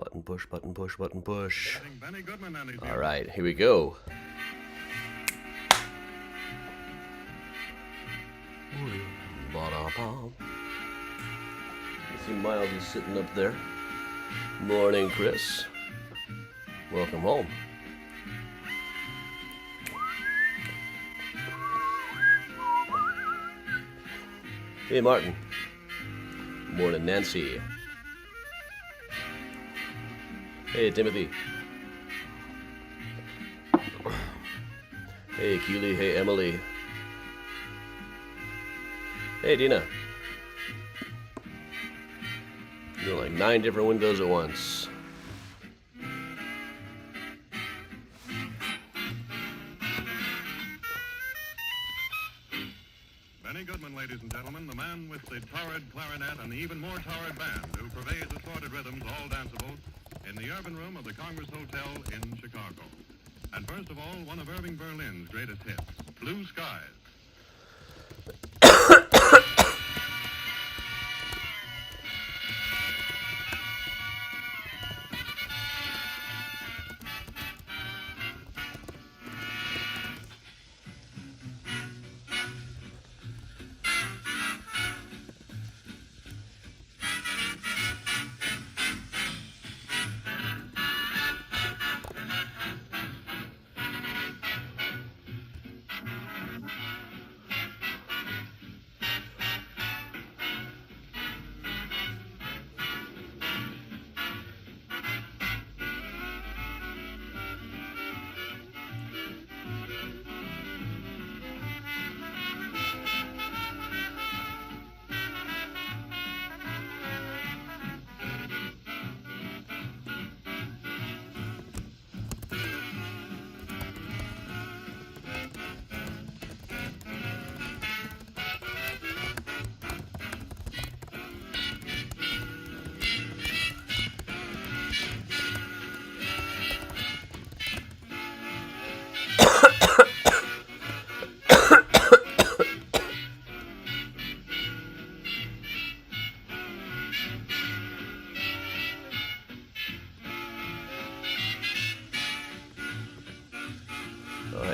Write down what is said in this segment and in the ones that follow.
Button push, button push, button push. Benny Goodman and his All right, here we go. Ba-da-bum. I see Miles is sitting up there. Morning, Chris. Welcome home. Hey, Martin. Morning, Nancy. Hey, Timothy. Hey, Keely. Hey, Emily. Hey, Dina. You're like 9 different windows at once. Benny Goodman, ladies and gentlemen, the man with the torrid clarinet and the even more torrid band who pervades assorted rhythms, all danceable, in the urban room of the Congress Hotel in Chicago. And first of all, one of Irving Berlin's greatest hits, Blue Skies.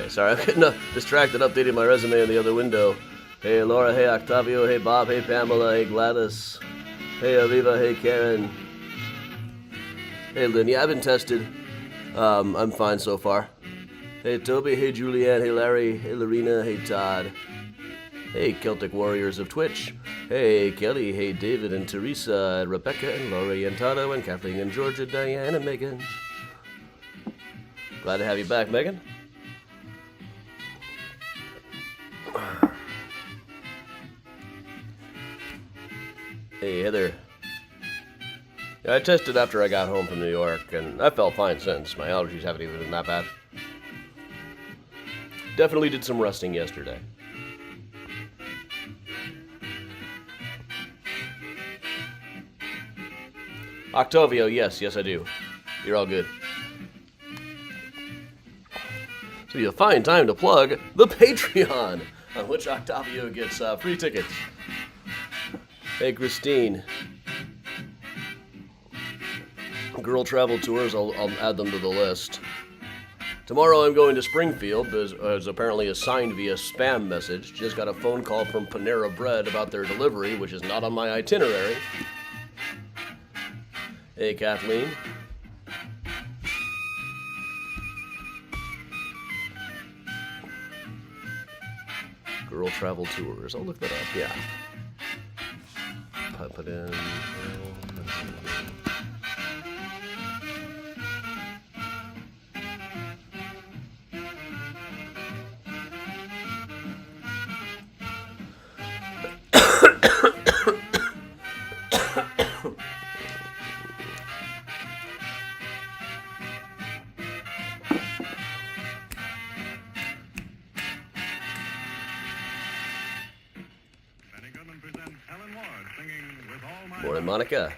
Sorry, I'm getting distracted updating my resume in the other window. Hey, Laura. Hey, Octavio. Hey, Bob. Hey, Pamela. Hey, Gladys. Hey, Aviva. Hey, Karen. Hey, Lynn. Yeah, I've been tested. I'm fine so far. Hey, Toby. Hey, Julianne. Hey, Larry. Hey, Lorena. Hey, Todd. Hey, Celtic Warriors of Twitch. Hey, Kelly. Hey, David and Teresa and Rebecca and Laurie and Tado and Kathleen and Georgia, Diane and Megan. Glad to have you back, Megan. Hey, Heather. Yeah, I tested after I got home from New York, and I felt fine since. My allergies haven't even been that bad. Definitely did some resting yesterday. Octavio, yes I do. You're all good. So you find time to plug the Patreon, on which Octavio gets free tickets. Hey, Christine. Girl travel tours, I'll add them to the list. Tomorrow I'm going to Springfield, as apparently assigned via spam message. Just got a phone call from Panera Bread about their delivery, which is not on my itinerary. Hey, Kathleen. Girl travel tours, I'll look that up, yeah. Put in. Morning, Monica.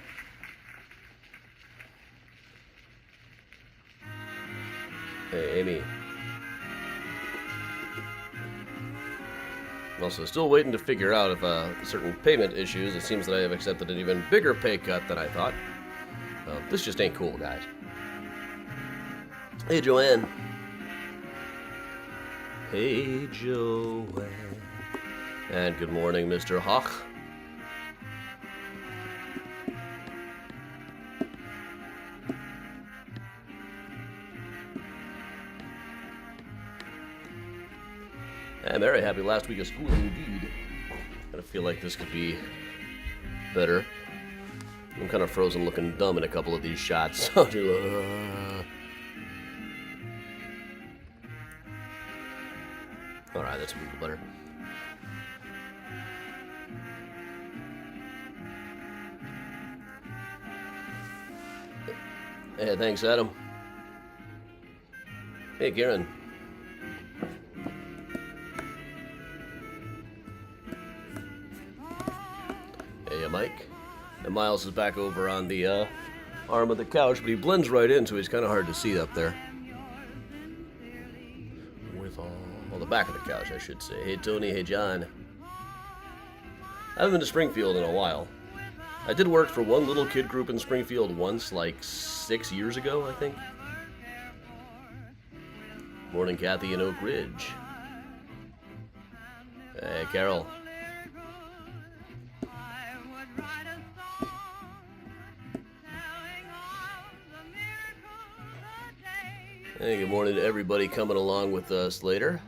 Hey, Amy. I'm also still waiting to figure out if certain payment issues. It seems that I have accepted an even bigger pay cut than I thought. This just ain't cool, guys. Hey, Joanne. Hey, Joanne. And good morning, Mr. Hawk. I'm very happy last week of school, indeed. I feel like this could be better. I'm kind of frozen looking dumb in a couple of these shots. Alright, that's a little better. Hey, thanks, Adam. Hey, Karen. Hey, Mike. And Miles is back over on the arm of the couch, but he blends right in, so he's kind of hard to see up there. With all the back of the couch, I should say. Hey, Tony. Hey, John. I haven't been to Springfield in a while. I did work for one little kid group in Springfield once, like 6 years ago, I think. Morning, Kathy in Oak Ridge. Hey, Carol. Hey, good morning to everybody coming along with us later.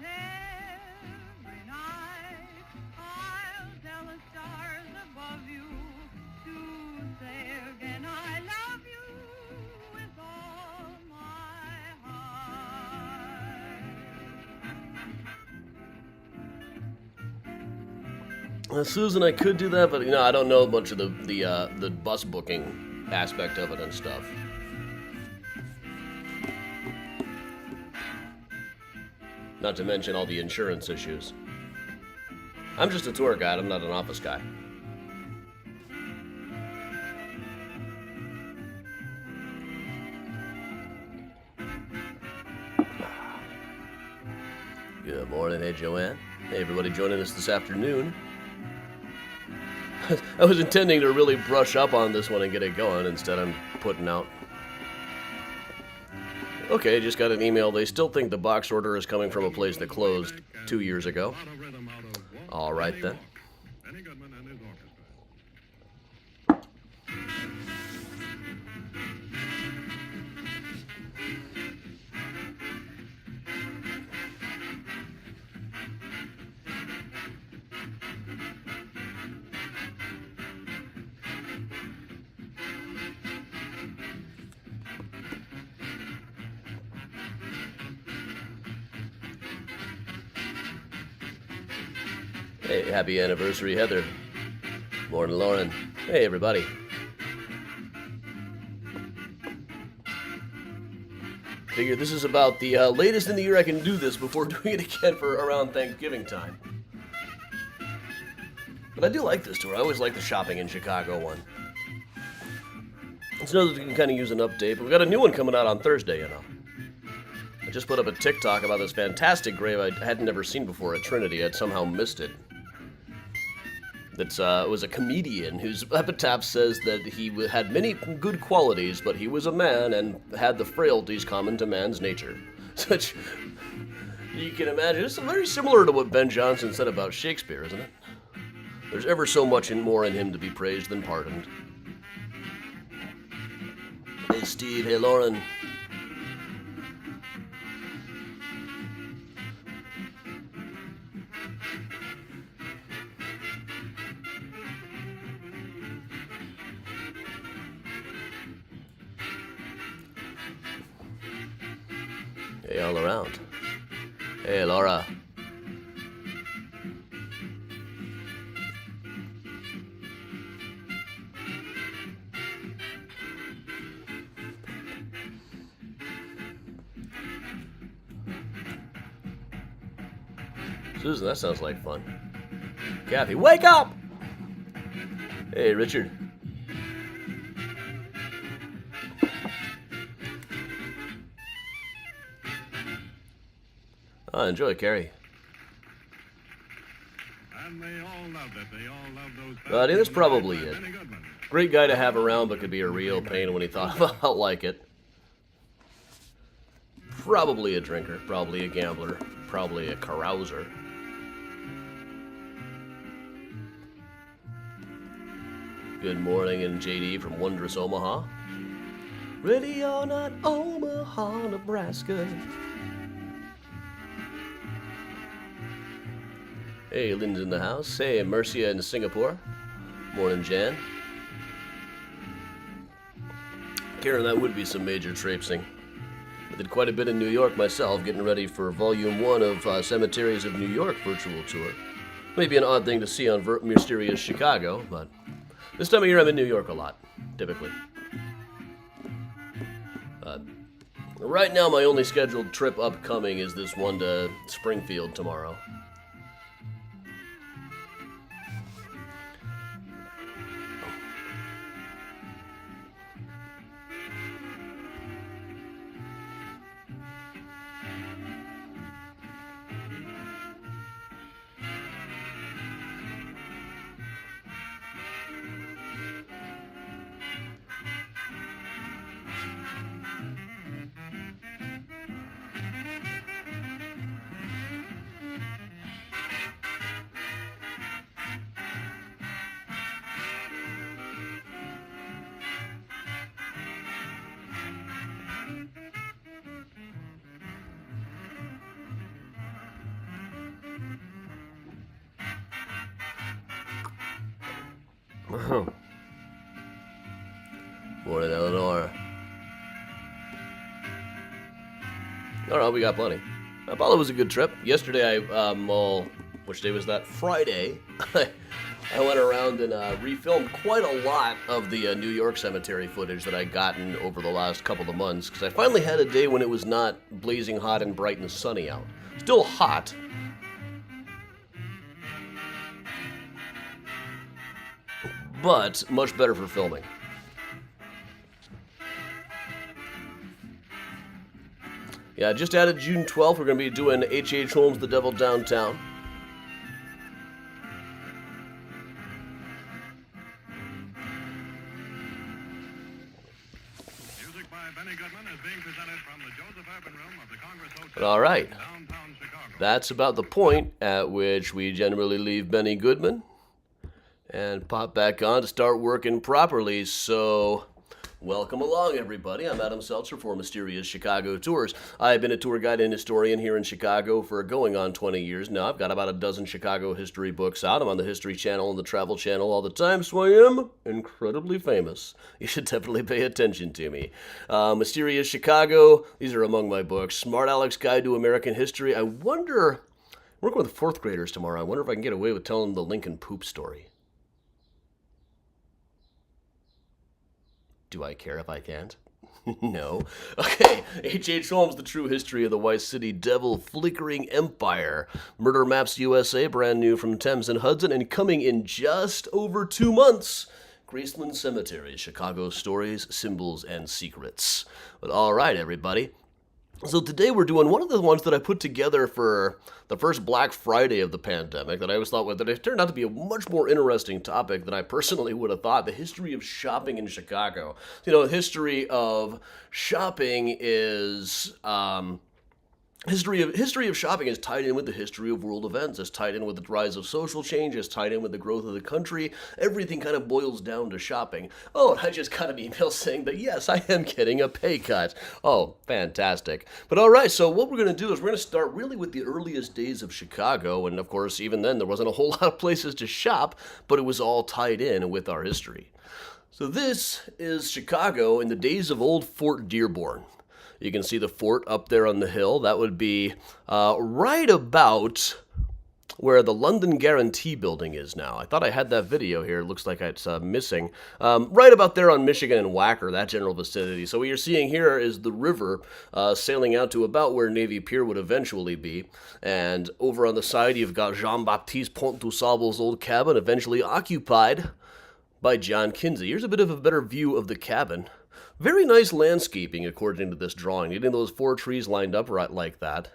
Susan, I could do that, but you know, I don't know much of the bus booking aspect of it and stuff. Not to mention all the insurance issues. I'm just a tour guide, I'm not an office guy. Good morning, hey Joanne. Hey everybody joining us this afternoon. I was intending to really brush up on this one and get it going, instead I'm putting out. Okay, just got an email. They still think the box order is coming from a place that closed 2 years ago. All right, then. Hey, happy anniversary, Heather. Morning, Lauren. Hey, everybody. Figure this is about the latest in the year I can do this before doing it again for around Thanksgiving time. But I do like this tour. I always like the shopping in Chicago one. It's another that we can kind of use an update, but we've got a new one coming out on Thursday, you know. I just put up a TikTok about this fantastic grave I hadn't never seen before at Trinity. I'd somehow missed it. It was a comedian whose epitaph says that he had many good qualities, but he was a man and had the frailties common to man's nature. Such, you can imagine, it's very similar to what Ben Jonson said about Shakespeare, isn't it? There's ever so much more in him to be praised than pardoned. Hey Steve, hey Lauren. Hey, all around. Hey, Laura. Susan, that sounds like fun. Kathy, wake up! Hey, Richard. Oh, enjoy, Carrie. And they all loved it. They all loved those I think that's probably it. Great guy to have around, but could be a real pain when he thought about like it. Probably a drinker, probably a gambler, probably a carouser. Good morning, and JD from wondrous Omaha. Ready or not, Omaha, Nebraska. Hey, Lynn's in the house. Hey, Mercia in Singapore. Morning, Jan. Karen, that would be some major traipsing. I did quite a bit in New York myself, getting ready for Volume 1 of Cemeteries of New York virtual tour. Maybe an odd thing to see on Mysterious Chicago, but this time of year I'm in New York a lot, typically. Right now my only scheduled trip upcoming is this one to Springfield tomorrow. Morning, Eleanor. Alright, we got plenty. I thought it was a good trip. Yesterday, which day was that? Friday. I went around and refilmed quite a lot of the New York cemetery footage that I'd gotten over the last couple of months, because I finally had a day when it was not blazing hot and bright and sunny out. Still hot. But much better for filming. Yeah, just added June 12th. We're going to be doing H.H. Holmes' The Devil Downtown. Music by Benny Goodman is being presented from the Joseph Urban Room of the Congress Hotel. All right. Downtown Chicago. That's about the point at which we generally leave Benny Goodman and pop back on to start working properly. So, welcome along, everybody. I'm Adam Seltzer for Mysterious Chicago Tours. I've been a tour guide and historian here in Chicago for going on 20 years now. I've got about a dozen Chicago history books out. I'm on the History Channel and the Travel Channel all the time, so I am incredibly famous. You should definitely pay attention to me. Mysterious Chicago, these are among my books. Smart Aleck's Guide to American History. I'm working with fourth graders tomorrow. I wonder if I can get away with telling them the Lincoln poop story. Do I care if I can't? No. Okay, H.H. Holmes, The True History of the White City Devil, Flickering Empire, Murder Maps USA, brand new from Thames and Hudson, and coming in just over 2 months, Graceland Cemetery, Chicago Stories, Symbols, and Secrets. But all right, everybody. So today we're doing one of the ones that I put together for the first Black Friday of the pandemic that I always thought that it turned out to be a much more interesting topic than I personally would have thought. The history of shopping in Chicago. You know, the history of shopping is History of shopping is tied in with the history of world events. It's tied in with the rise of social change. It's tied in with the growth of the country. Everything kind of boils down to shopping. Oh, and I just got an email saying that, yes, I am getting a pay cut. Oh, fantastic. But all right, so what we're going to do is we're going to start really with the earliest days of Chicago. And, of course, even then, there wasn't a whole lot of places to shop, but it was all tied in with our history. So this is Chicago in the days of old Fort Dearborn. You can see the fort up there on the hill. That would be right about where the London Guarantee building is now. I thought I had that video here. It looks like it's missing. Right about there on Michigan and Wacker, that general vicinity. So what you're seeing here is the river sailing out to about where Navy Pier would eventually be. And over on the side, you've got Jean-Baptiste Pont-du-Sable's old cabin, eventually occupied by John Kinsey. Here's a bit of a better view of the cabin. Very nice landscaping, according to this drawing. Getting those 4 trees lined up right like that.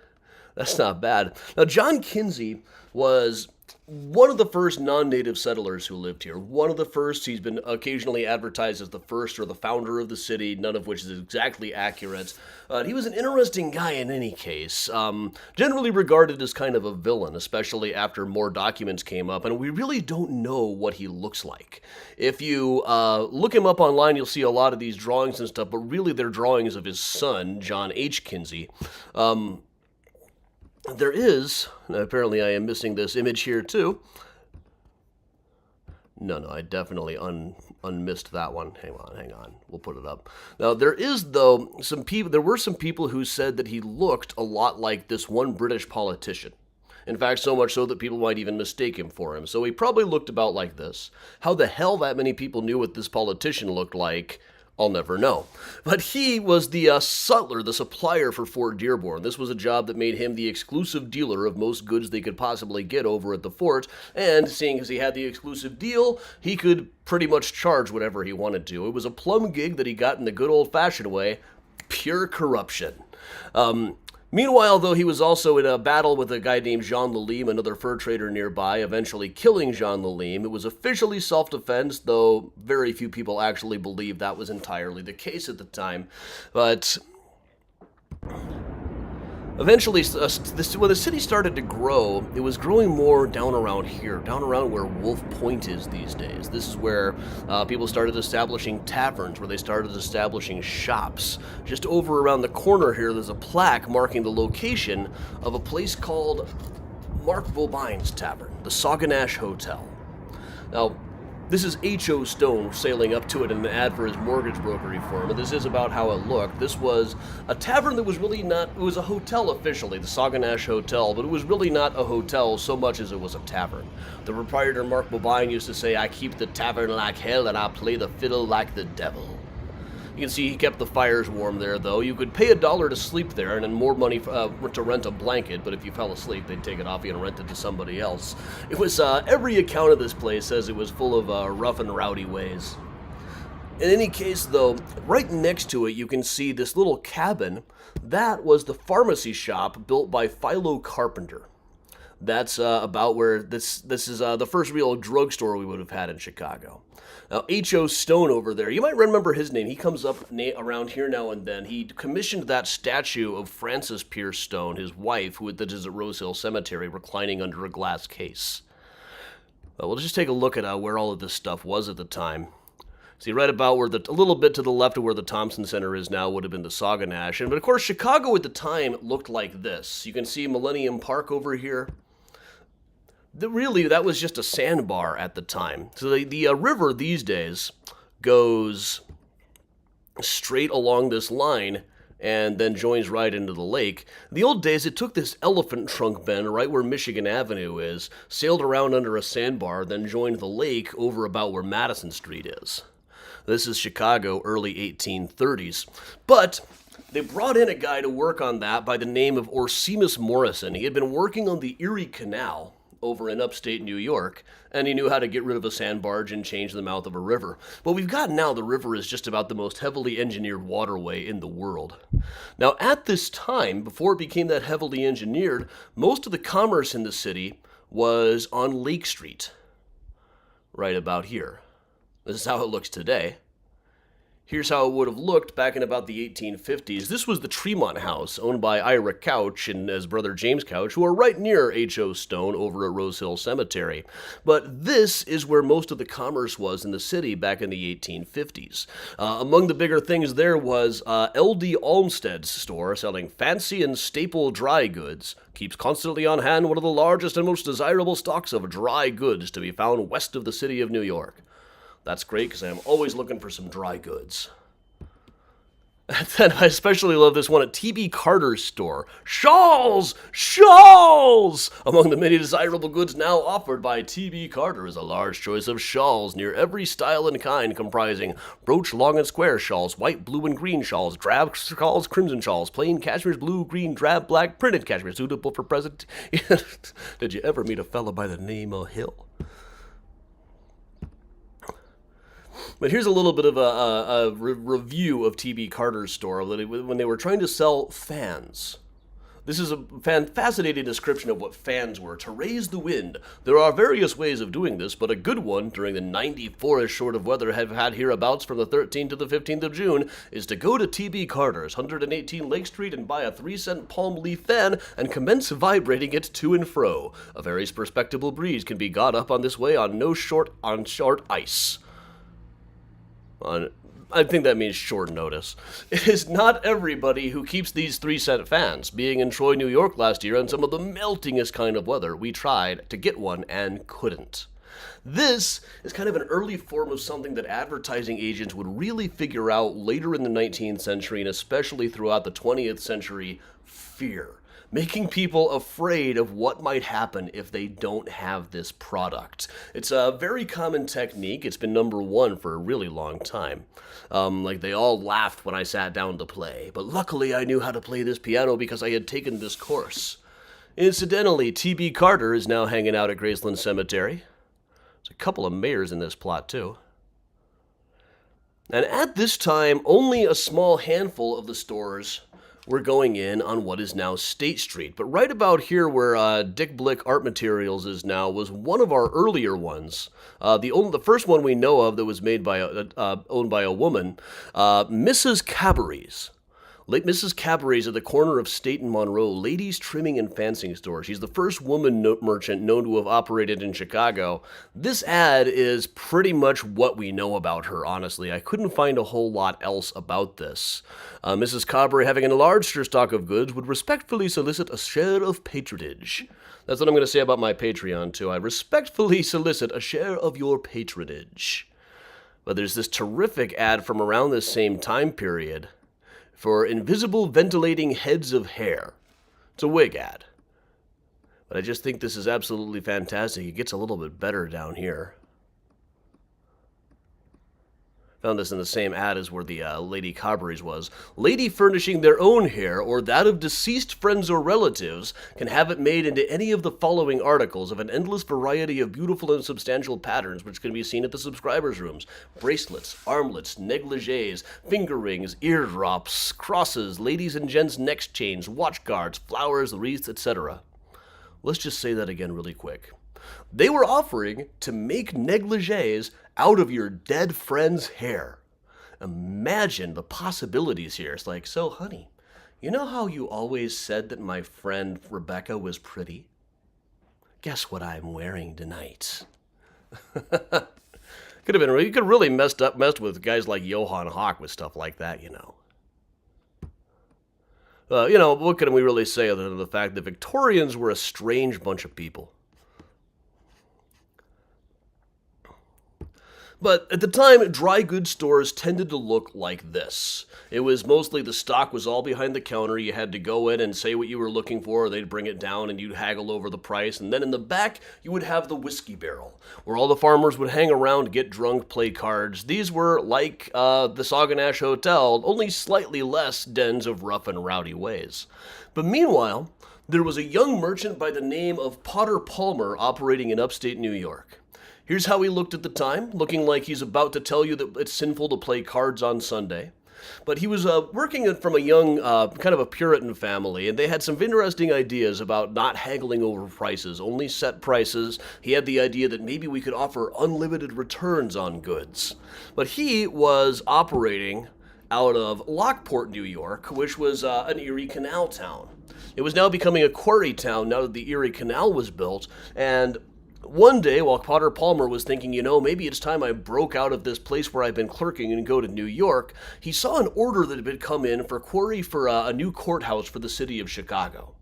That's not bad. Now, John Kinsey was one of the first non-native settlers who lived here. One of the first. He's been occasionally advertised as the first or the founder of the city, none of which is exactly accurate. He was an interesting guy in any case. Generally regarded as kind of a villain, especially after more documents came up, and we really don't know what he looks like. If you look him up online, you'll see a lot of these drawings and stuff, but really they're drawings of his son, John H. Kinsey. There is, apparently I am missing this image here too. No, I definitely unmissed that one. Hang on. We'll put it up. Now, there is, though, there were some people who said that he looked a lot like this one British politician. In fact, so much so that people might even mistake him for him. So he probably looked about like this. How the hell that many people knew what this politician looked like, I'll never know. But he was the sutler, the supplier for Fort Dearborn. This was a job that made him the exclusive dealer of most goods they could possibly get over at the fort, and seeing as he had the exclusive deal, he could pretty much charge whatever he wanted to. It was a plum gig that he got in the good old-fashioned way, pure corruption. Meanwhile, though, he was also in a battle with a guy named Jean Lalime, another fur trader nearby, eventually killing Jean Lalime. It was officially self-defense, though very few people actually believed that was entirely the case at the time. But eventually, when the city started to grow, it was growing more down around here, down around where Wolf Point is these days. This is where people started establishing taverns, where they started establishing shops. Just over around the corner here, there's a plaque marking the location of a place called Mark Vulvine's Tavern, the Sauganash Hotel. Now, this is H.O. Stone sailing up to it in an ad for his mortgage brokery firm, and this is about how it looked. This was a tavern that was really not, it was a hotel officially, the Sauganash Hotel, but it was really not a hotel so much as it was a tavern. The proprietor, Mark Vulvine, used to say, "I keep the tavern like hell and I play the fiddle like the devil." You can see he kept the fires warm there, though. You could pay $1 to sleep there and then more money to rent a blanket, but if you fell asleep, they'd take it off you and rent it to somebody else. It was, every account of this place says it was full of rough and rowdy ways. In any case, though, right next to it, you can see this little cabin. That was the pharmacy shop built by Philo Carpenter. That's about where this is the first real drugstore we would have had in Chicago. Now, H.O. Stone over there, you might remember his name. He comes up around here now and then. He commissioned that statue of Frances Pierce Stone, his wife, that is at Rose Hill Cemetery, reclining under a glass case. We'll just take a look at where all of this stuff was at the time. See, right about where a little bit to the left of where the Thompson Center is now would have been the Sauganash. But of course, Chicago at the time looked like this. You can see Millennium Park over here. Really, that was just a sandbar at the time. So the river these days goes straight along this line and then joins right into the lake. In the old days, it took this elephant trunk bend right where Michigan Avenue is, sailed around under a sandbar, then joined the lake over about where Madison Street is. This is Chicago, early 1830s. But they brought in a guy to work on that by the name of Orsemus Morrison. He had been working on the Erie Canal over in upstate New York, and he knew how to get rid of a sand barge and change the mouth of a river. What we've got now, the river is just about the most heavily engineered waterway in the world. Now, at this time, before it became that heavily engineered, most of the commerce in the city was on Lake Street, right about here. This is how it looks today. Here's how it would have looked back in about the 1850s. This was the Tremont House, owned by Ira Couch and his brother James Couch, who are right near H.O. Stone over at Rose Hill Cemetery. But this is where most of the commerce was in the city back in the 1850s. Among the bigger things there was L.D. Olmsted's store, selling fancy and staple dry goods. Keeps constantly on hand one of the largest and most desirable stocks of dry goods to be found west of the city of New York. That's great, because I'm always looking for some dry goods. And then I especially love this one at T.B. Carter's store. Shawls! Shawls! Among the many desirable goods now offered by T.B. Carter is a large choice of shawls near every style and kind, comprising brooch, long and square shawls, white, blue, and green shawls, drab shawls, crimson shawls, plain cashmere's, blue, green, drab, black, printed cashmere, suitable for present. Did you ever meet a fella by the name of Hill? But here's a little bit of a review of T.B. Carter's store. When they were trying to sell fans, This is a fascinating description of what fans were. To raise the wind. There are various ways of doing this, but a good one during the 94-ish sort of weather I've had hereabouts from the 13th to the 15th of June is to go to T.B. Carter's, 118 Lake Street, and buy a 3-cent palm leaf fan and commence vibrating it to and fro. A very respectable breeze can be got up on this way on short ice. I think that means short notice. It is not everybody who keeps these 3-cent fans. Being in Troy, New York last year in some of the meltingest kind of weather, we tried to get one and couldn't. This is kind of an early form of something that advertising agents would really figure out later in the 19th century and especially throughout the 20th century: fear. Making people afraid of what might happen if they don't have this product. It's a very common technique. It's been number one for a really long time. They all laughed when I sat down to play, but luckily I knew how to play this piano because I had taken this course. Incidentally, T.B. Carter is now hanging out at Graceland Cemetery. There's a couple of mayors in this plot, too. And at this time, only a small handful of the stores were going in on what is now State Street. But right about here where Dick Blick Art Materials is now was one of our earlier ones. The first one we know of that was made by owned by a woman, Mrs. Cabaret's. Mrs. Cabaret's at the corner of State and Monroe, ladies' trimming and fancying store. She's the first woman merchant known to have operated in Chicago. This ad is pretty much what we know about her, honestly. I couldn't find a whole lot else about this. Mrs. Cabaret, having a large stock of goods, would respectfully solicit a share of patronage. That's what I'm going to say about my Patreon, too. I respectfully solicit a share of your patronage. But there's this terrific ad from around this same time period for invisible ventilating heads of hair. It's a wig ad. But I just think this is absolutely fantastic. It gets a little bit better down here. Found this in the same ad as where the Lady Cabaret's was. Lady furnishing their own hair or that of deceased friends or relatives can have it made into any of the following articles of an endless variety of beautiful and substantial patterns which can be seen at the subscribers' rooms. Bracelets, armlets, negligés, finger rings, eardrops, crosses, ladies' and gents' neck chains, watch guards, flowers, wreaths, etc. Let's just say that again really quick. They were offering to make negligés out of your dead friend's hair. Imagine the possibilities here. It's like, so honey, you know how you always said that my friend Rebecca was pretty? Guess what I'm wearing tonight? You could have really messed with guys like Johann Hawk with stuff like that, you know. What can we really say other than the fact that Victorians were a strange bunch of people? But at the time, dry goods stores tended to look like this. It was mostly the stock was all behind the counter. You had to go in and say what you were looking for. They'd bring it down and you'd haggle over the price. And then in the back, you would have the whiskey barrel, where all the farmers would hang around, get drunk, play cards. These were like the Sauganash Hotel, only slightly less dens of rough and rowdy ways. But meanwhile, there was a young merchant by the name of Potter Palmer operating in upstate New York. Here's how he looked at the time, looking like he's about to tell you that it's sinful to play cards on Sunday. But he was working from a young, kind of a Puritan family, and they had some interesting ideas about not haggling over prices, only set prices. He had the idea that maybe we could offer unlimited returns on goods. But he was operating out of Lockport, New York, which was an Erie Canal town. It was now becoming a quarry town now that the Erie Canal was built, and one day, while Potter Palmer was thinking, maybe it's time I broke out of this place where I've been clerking and go to New York, he saw an order that had come in for quarry for a new courthouse for the city of Chicago.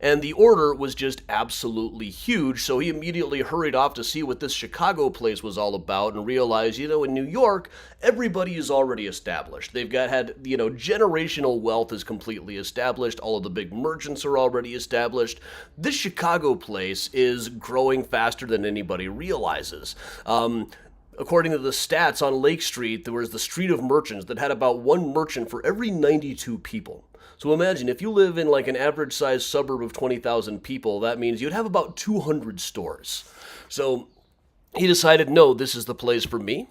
And the order was just absolutely huge, so he immediately hurried off to see what this Chicago place was all about and realized, in New York, everybody is already established. They've had generational wealth is completely established. All of the big merchants are already established. This Chicago place is growing faster than anybody realizes. According to the stats on Lake Street, there was the Street of Merchants that had about one merchant for every 92 people. So imagine, if you live in like an average-sized suburb of 20,000 people, that means you'd have about 200 stores. So he decided, no, this is the place for me.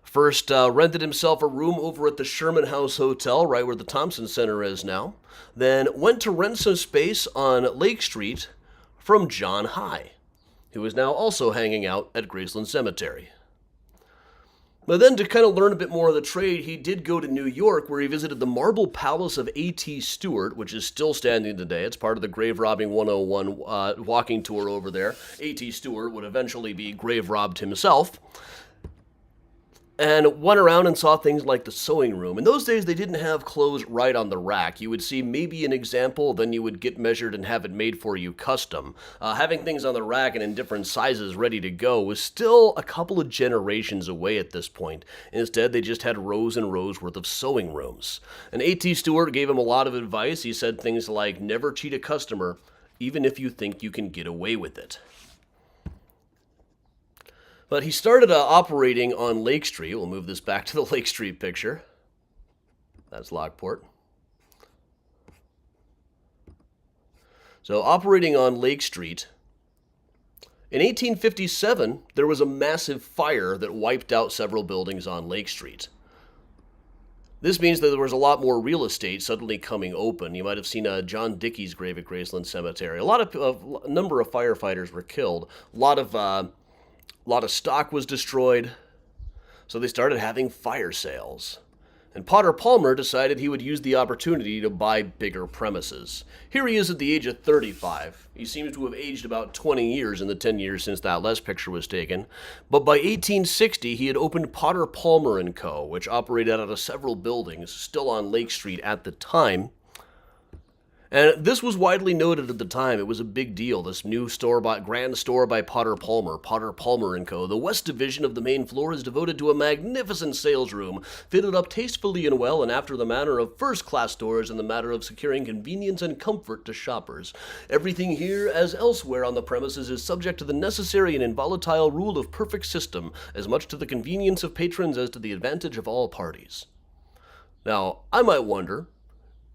First, rented himself a room over at the Sherman House Hotel, right where the Thompson Center is now. Then went to rent some space on Lake Street from John High, who is now also hanging out at Graceland Cemetery. But then to kind of learn a bit more of the trade, he did go to New York, where he visited the Marble Palace of A.T. Stewart, which is still standing today. It's part of the Grave Robbing 101 walking tour over there. A.T. Stewart would eventually be grave robbed himself. And went around and saw things like the sewing room. In those days, they didn't have clothes right on the rack. You would see maybe an example, then you would get measured and have it made for you custom. Having things on the rack and in different sizes ready to go was still a couple of generations away at this point. Instead, they just had rows and rows worth of sewing rooms. And A.T. Stewart gave him a lot of advice. He said things like, never cheat a customer, even if you think you can get away with it. But he started operating on Lake Street. We'll move this back to the Lake Street picture. That's Lockport. So operating on Lake Street. In 1857, there was a massive fire that wiped out several buildings on Lake Street. This means that there was a lot more real estate suddenly coming open. You might have seen John Dickey's grave at Graceland Cemetery. A number of firefighters were killed. A lot of stock was destroyed, so they started having fire sales. And Potter Palmer decided he would use the opportunity to buy bigger premises. Here he is at the age of 35. He seems to have aged about 20 years in the 10 years since that last picture was taken. But by 1860, he had opened Potter Palmer & Co., which operated out of several buildings, still on Lake Street at the time. And this was widely noted at the time. It was a big deal. This new grand store by Potter Palmer & Co. The west division of the main floor is devoted to a magnificent sales room, fitted up tastefully and well and after the manner of first-class stores in the matter of securing convenience and comfort to shoppers. Everything here, as elsewhere on the premises, is subject to the necessary and involatile rule of perfect system, as much to the convenience of patrons as to the advantage of all parties. Now, I might wonder,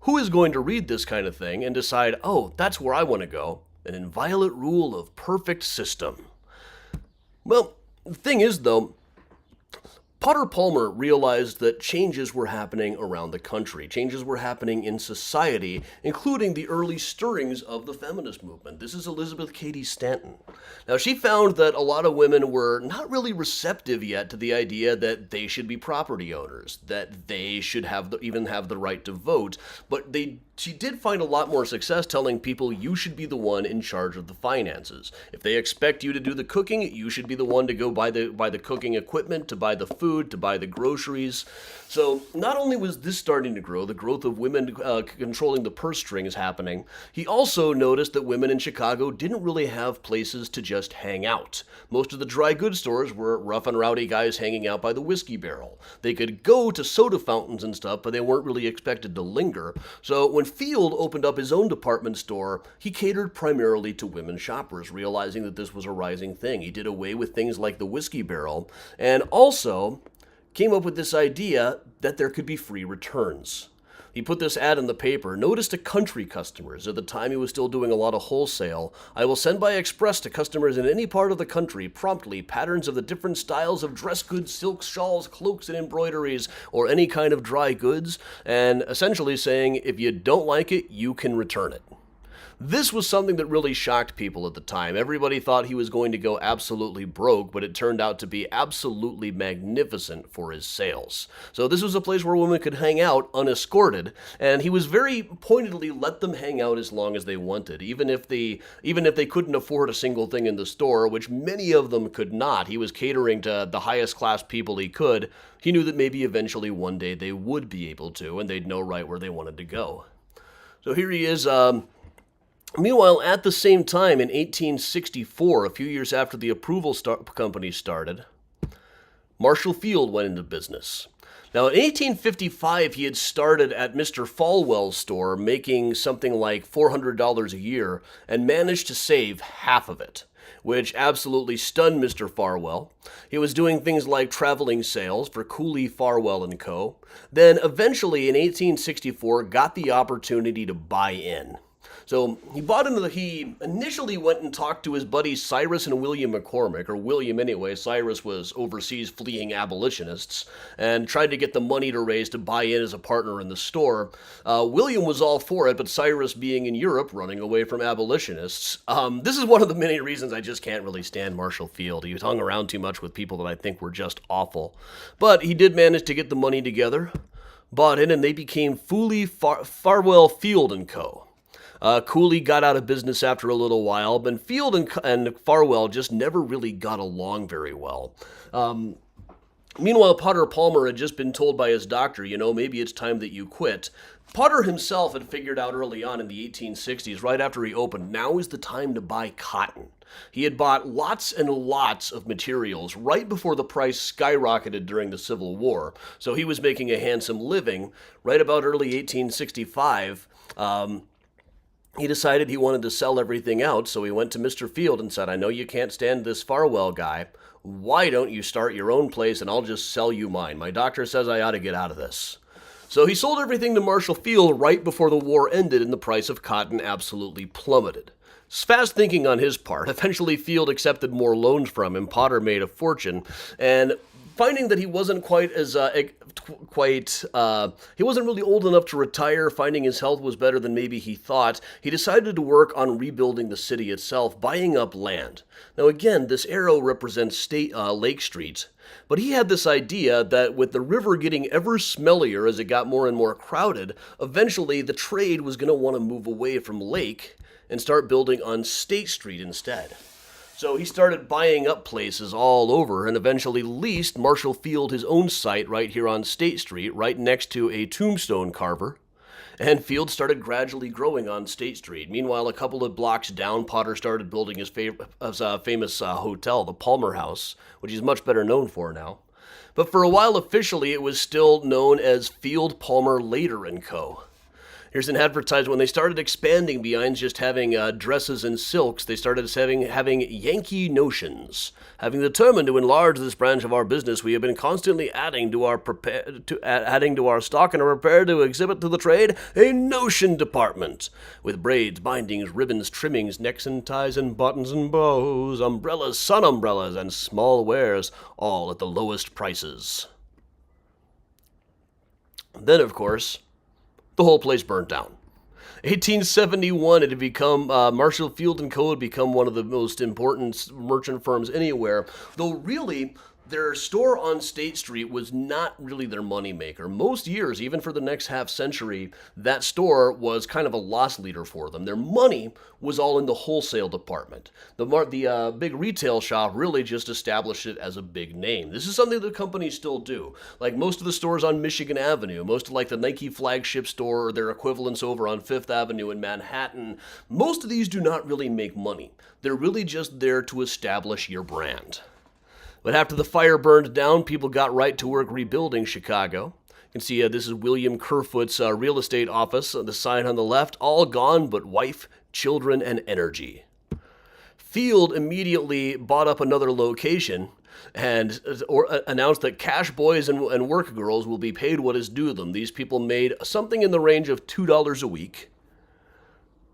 who is going to read this kind of thing and decide, oh, that's where I want to go? An inviolate rule of perfect system. Well, the thing is, though, Potter Palmer realized that changes were happening around the country. Changes were happening in society, including the early stirrings of the feminist movement. This is Elizabeth Cady Stanton. Now, she found that a lot of women were not really receptive yet to the idea that they should be property owners, that they should even have the right to vote, but she did find a lot more success telling people you should be the one in charge of the finances. If they expect you to do the cooking, you should be the one to go buy the cooking equipment, to buy the food, to buy the groceries. So not only was this starting to grow, the growth of women controlling the purse strings happening, he also noticed that women in Chicago didn't really have places to just hang out. Most of the dry goods stores were rough and rowdy guys hanging out by the whiskey barrel. They could go to soda fountains and stuff, but they weren't really expected to linger. So when Field opened up his own department store, he catered primarily to women shoppers, realizing that this was a rising thing. He did away with things like the whiskey barrel, and also came up with this idea that there could be free returns. He put this ad in the paper. Notice to country customers. At the time, he was still doing a lot of wholesale. I will send by express to customers in any part of the country promptly patterns of the different styles of dress goods, silks, shawls, cloaks, and embroideries, or any kind of dry goods, and essentially saying, if you don't like it, you can return it. This was something that really shocked people at the time. Everybody thought he was going to go absolutely broke, but it turned out to be absolutely magnificent for his sales. So this was a place where women could hang out unescorted, and he was very pointedly let them hang out as long as they wanted, even if they couldn't afford a single thing in the store, which many of them could not. He was catering to the highest class people he could. He knew that maybe eventually one day they would be able to, and they'd know right where they wanted to go. So here he is. Meanwhile, at the same time, in 1864, a few years after the approval company started, Marshall Field went into business. Now, in 1855, he had started at Mr. Falwell's store, making something like $400 a year, and managed to save half of it, which absolutely stunned Mr. Farwell. He was doing things like traveling sales for Cooley, Farwell & Co. Then, eventually, in 1864, got the opportunity to buy in. So he initially went and talked to his buddies Cyrus and William McCormick, or William anyway. Cyrus was overseas fleeing abolitionists, and tried to get the money to raise to buy in as a partner in the store. William was all for it, but Cyrus, being in Europe, running away from abolitionists. This is one of the many reasons I just can't really stand Marshall Field. He hung around too much with people that I think were just awful. But he did manage to get the money together, bought in, and they became Farwell Field and Co. Cooley got out of business after a little while, but Field and Farwell just never really got along very well. Meanwhile, Potter Palmer had just been told by his doctor, maybe it's time that you quit. Potter himself had figured out early on in the 1860s, right after he opened, now is the time to buy cotton. He had bought lots and lots of materials right before the price skyrocketed during the Civil War, so he was making a handsome living. Right about early 1865, he decided he wanted to sell everything out, so he went to Mr. Field and said, I know you can't stand this Farwell guy. Why don't you start your own place and I'll just sell you mine? My doctor says I ought to get out of this. So he sold everything to Marshall Field right before the war ended and the price of cotton absolutely plummeted. It's fast thinking on his part. Eventually, Field accepted more loans from him. Potter made a fortune, and finding that he wasn't he wasn't really old enough to retire, finding his health was better than maybe he thought, he decided to work on rebuilding the city itself, buying up land. Now again, this arrow represents Lake Street, but he had this idea that with the river getting ever smellier as it got more and more crowded, eventually the trade was going to want to move away from Lake and start building on State Street instead. So he started buying up places all over and eventually leased Marshall Field his own site right here on State Street, right next to a tombstone carver. And Field started gradually growing on State Street. Meanwhile, a couple of blocks down, Potter started building his famous hotel, the Palmer House, which he's much better known for now. But for a while, officially, it was still known as Field Palmer Later & Co. Here's an advertisement. When they started expanding beyond just having dresses and silks, they started having Yankee notions. Having determined to enlarge this branch of our business, we have been constantly adding to our stock and are prepared to exhibit to the trade a notion department with braids, bindings, ribbons, trimmings, necks and ties and buttons and bows, umbrellas, sun umbrellas, and small wares, all at the lowest prices. Then, of course, the whole place burned down. 1871, it had become, Marshall Field & Co. had become one of the most important merchant firms anywhere, though really, their store on State Street was not really their moneymaker. Most years, even for the next half century, that store was kind of a loss leader for them. Their money was all in the wholesale department. The big retail shop really just established it as a big name. This is something that companies still do. Like most of the stores on Michigan Avenue, most of like the Nike flagship store or their equivalents over on Fifth Avenue in Manhattan, most of these do not really make money. They're really just there to establish your brand. But after the fire burned down, people got right to work rebuilding Chicago. You can see this is William Kerfoot's real estate office. The sign on the left, all gone but wife, children, and energy. Field immediately bought up another location and announced that cash boys and work girls will be paid what is due them. These people made something in the range of $2 a week,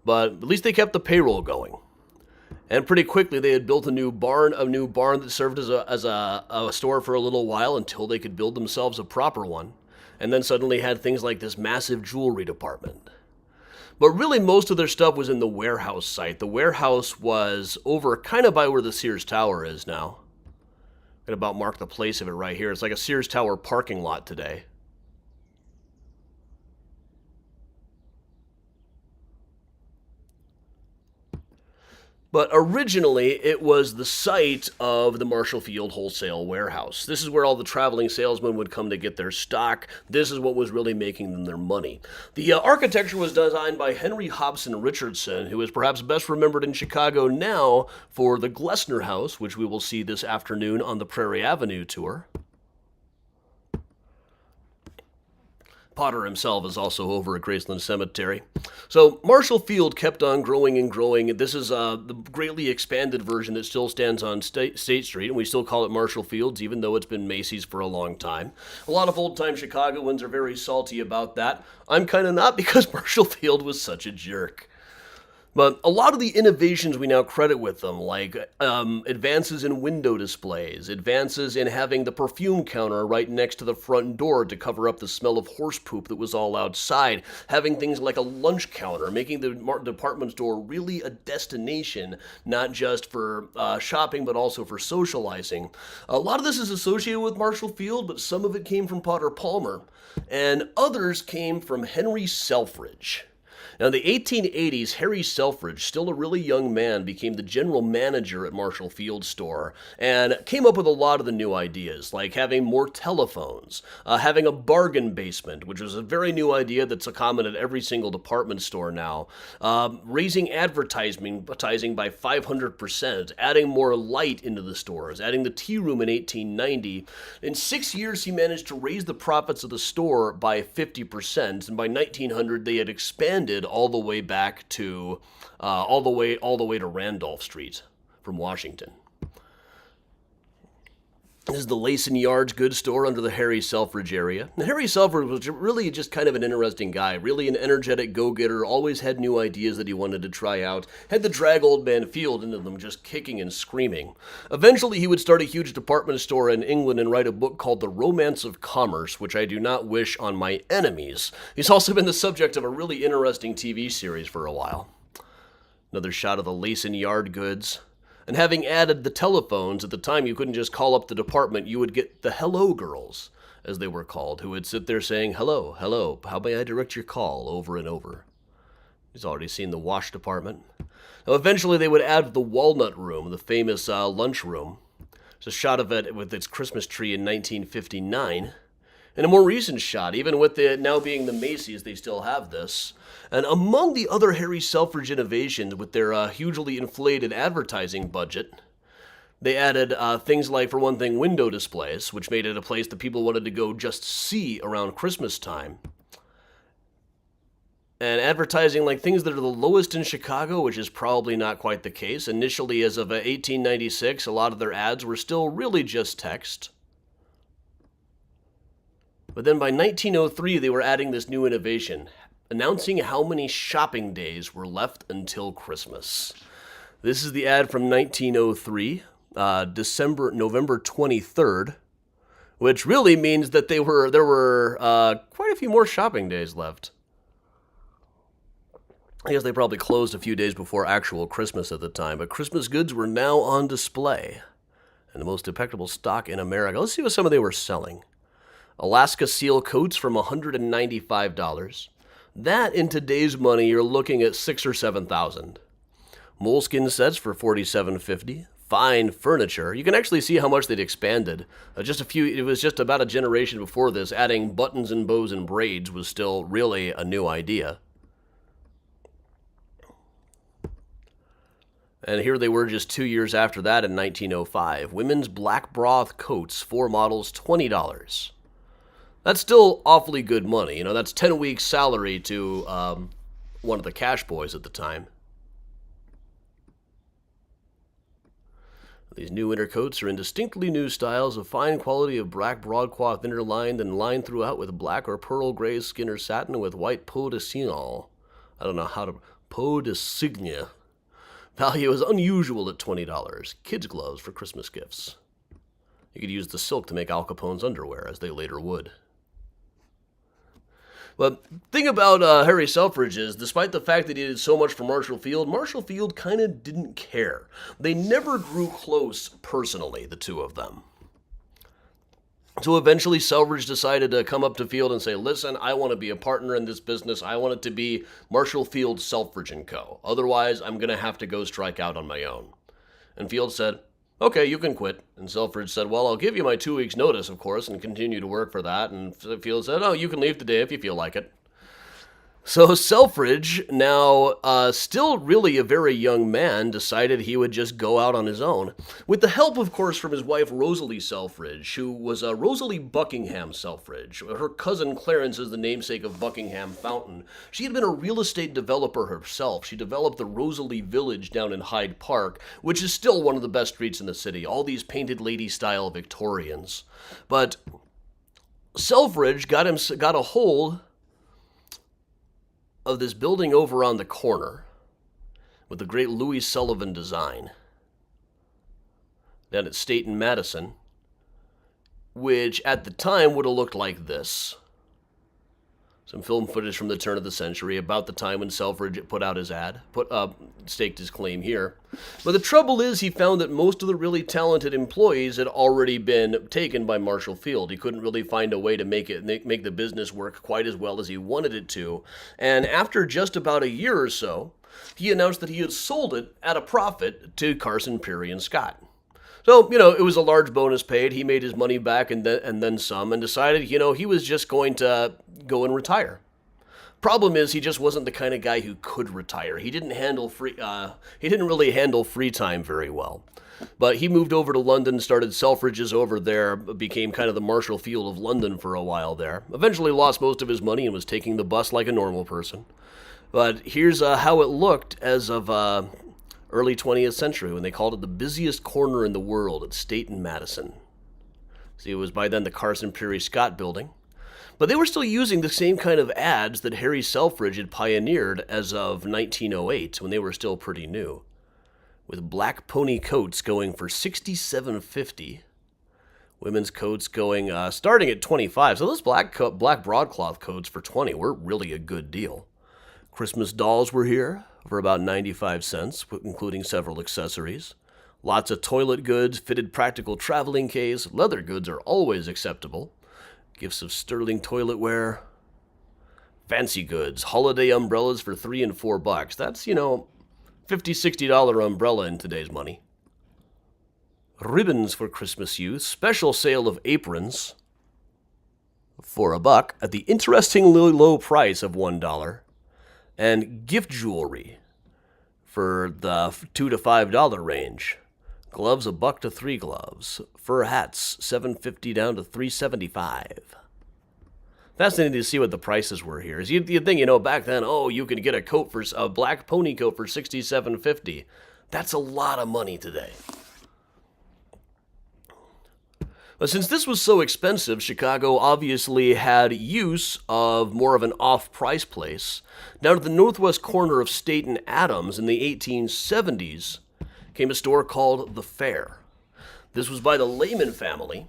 but at least they kept the payroll going. And pretty quickly, they had built a new barn that served as a store for a little while until they could build themselves a proper one, and then suddenly had things like this massive jewelry department. But really, most of their stuff was in the warehouse site. The warehouse was over kind of by where the Sears Tower is now. I'm going to about mark the place of it right here. It's like a Sears Tower parking lot today. But originally, it was the site of the Marshall Field Wholesale Warehouse. This is where all the traveling salesmen would come to get their stock. This is what was really making them their money. The architecture was designed by Henry Hobson Richardson, who is perhaps best remembered in Chicago now for the Glessner House, which we will see this afternoon on the Prairie Avenue tour. Potter himself is also over at Graceland Cemetery. So Marshall Field kept on growing and growing. This is the greatly expanded version that still stands on State Street, and we still call it Marshall Field's, even though it's been Macy's for a long time. A lot of old-time Chicagoans are very salty about that. I'm kind of not, because Marshall Field was such a jerk. But a lot of the innovations we now credit with them, like advances in window displays, advances in having the perfume counter right next to the front door to cover up the smell of horse poop that was all outside, having things like a lunch counter, making the department store really a destination, not just for shopping, but also for socializing. A lot of this is associated with Marshall Field, but some of it came from Potter Palmer, and others came from Henry Selfridge. Now, in the 1880s, Harry Selfridge, still a really young man, became the general manager at Marshall Field Store and came up with a lot of the new ideas, like having more telephones, having a bargain basement, which was a very new idea that's common at every single department store now, raising advertising by 500%, adding more light into the stores, adding the tea room in 1890. In 6 years, he managed to raise the profits of the store by 50%, and by 1900, they had expanded all the way back to all the way to Randolph Street from Washington. This is the Layson Yards goods store under the Harry Selfridge area. And Harry Selfridge was really just kind of an interesting guy, really an energetic go-getter, always had new ideas that he wanted to try out, had to drag Old Man Field into them just kicking and screaming. Eventually he would start a huge department store in England and write a book called The Romance of Commerce, which I do not wish on my enemies. He's also been the subject of a really interesting TV series for a while. Another shot of the Layson Yard goods. And having added the telephones, at the time you couldn't just call up the department, you would get the hello girls, as they were called, who would sit there saying, hello, hello, how may I direct your call, over and over. He's already seen the wash department. Now eventually they would add the Walnut Room, the famous lunch room. There's a shot of it with its Christmas tree in 1959. And a more recent shot, even with it now being the Macy's, they still have this. And among the other Harry Selfridge innovations with their hugely inflated advertising budget, they added things like, for one thing, window displays, which made it a place that people wanted to go just see around Christmas time. And advertising like things that are the lowest in Chicago, which is probably not quite the case. Initially, as of 1896, a lot of their ads were still really just text. But then by 1903, they were adding this new innovation, announcing how many shopping days were left until Christmas. This is the ad from 1903, November 23rd, which really means that there were quite a few more shopping days left. I guess they probably closed a few days before actual Christmas at the time, but Christmas goods were now on display, and the most impeccable stock in America. Let's see what some of they were selling. Alaska seal coats from $195. That, in today's money, you're looking at $6,000 or $7,000. Moleskin sets for $47.50. Fine furniture. You can actually see how much they'd expanded. It was just about a generation before this. Adding buttons and bows and braids was still really a new idea. And here they were just 2 years after that in 1905. Women's black broth coats, 4 models, $20. That's still awfully good money. You know, that's 10 weeks' salary to one of the cash boys at the time. These new winter coats are in distinctly new styles of fine quality of black broadcloth interlined and lined throughout with black or pearl gray skin or satin with white peau de cygne. I don't know how to... peau de cygne. Value is unusual at $20. Kids' gloves for Christmas gifts. You could use the silk to make Al Capone's underwear, as they later would. But the thing about Harry Selfridge is, despite the fact that he did so much for Marshall Field kind of didn't care. They never grew close personally, the two of them. So eventually Selfridge decided to come up to Field and say, listen, I want to be a partner in this business. I want it to be Marshall Field, Selfridge & Co. Otherwise, I'm going to have to go strike out on my own. And Field said, okay, you can quit. And Selfridge said, well, I'll give you my 2 weeks' notice, of course, and continue to work for that. And Field said, oh, you can leave today if you feel like it. So Selfridge, now still really a very young man, decided he would just go out on his own. With the help, of course, from his wife Rosalie Selfridge, who was Rosalie Buckingham Selfridge. Her cousin Clarence is the namesake of Buckingham Fountain. She had been a real estate developer herself. She developed the Rosalie Village down in Hyde Park, which is still one of the best streets in the city. All these painted lady-style Victorians. But Selfridge got a hold of this building over on the corner, with the great Louis Sullivan design. Down at Stanton, Madison, which at the time would have looked like this. Some film footage from the turn of the century, about the time when Selfridge put out his ad, staked his claim here. But the trouble is, he found that most of the really talented employees had already been taken by Marshall Field. He couldn't really find a way to make the business work quite as well as he wanted it to. And after just about a year or so, he announced that he had sold it at a profit to Carson, Peary, and Scott. So, it was a large bonus paid. He made his money back and then some, and decided, he was just going to go and retire. Problem is, he just wasn't the kind of guy who could retire. He didn't really handle free time very well. But he moved over to London, started Selfridges over there, became kind of the Marshall Field of London for a while there. Eventually lost most of his money and was taking the bus like a normal person. But here's how it looked as of early 20th century, when they called it the busiest corner in the world at Stanton, Madison. See, it was by then the Carson, Peary, Scott building. But they were still using the same kind of ads that Harry Selfridge had pioneered as of 1908, when they were still pretty new. With black pony coats going for $67.50. Women's coats going, starting at $25. So those black broadcloth coats for $20 were really a good deal. Christmas dolls were here for about 95 cents, including several accessories. Lots of toilet goods, fitted practical traveling case. Leather goods are always acceptable. Gifts of sterling toiletware. Fancy goods, holiday umbrellas for $3 and $4. That's, $50, $60 umbrella in today's money. Ribbons for Christmas youth. Special sale of aprons for $1 at the interestingly low price of $1. And gift jewelry for the $2 to $5 range. Gloves $1 to 3 gloves. Fur hats $7.50 down to $3.75. Fascinating to see what the prices were here. You'd think, back then, you could get a black pony coat for $67.50. That's a lot of money today. But since this was so expensive, Chicago obviously had use of more of an off-price place. Down at the northwest corner of State and Adams in the 1870s came a store called The Fair. This was by the Lehman family,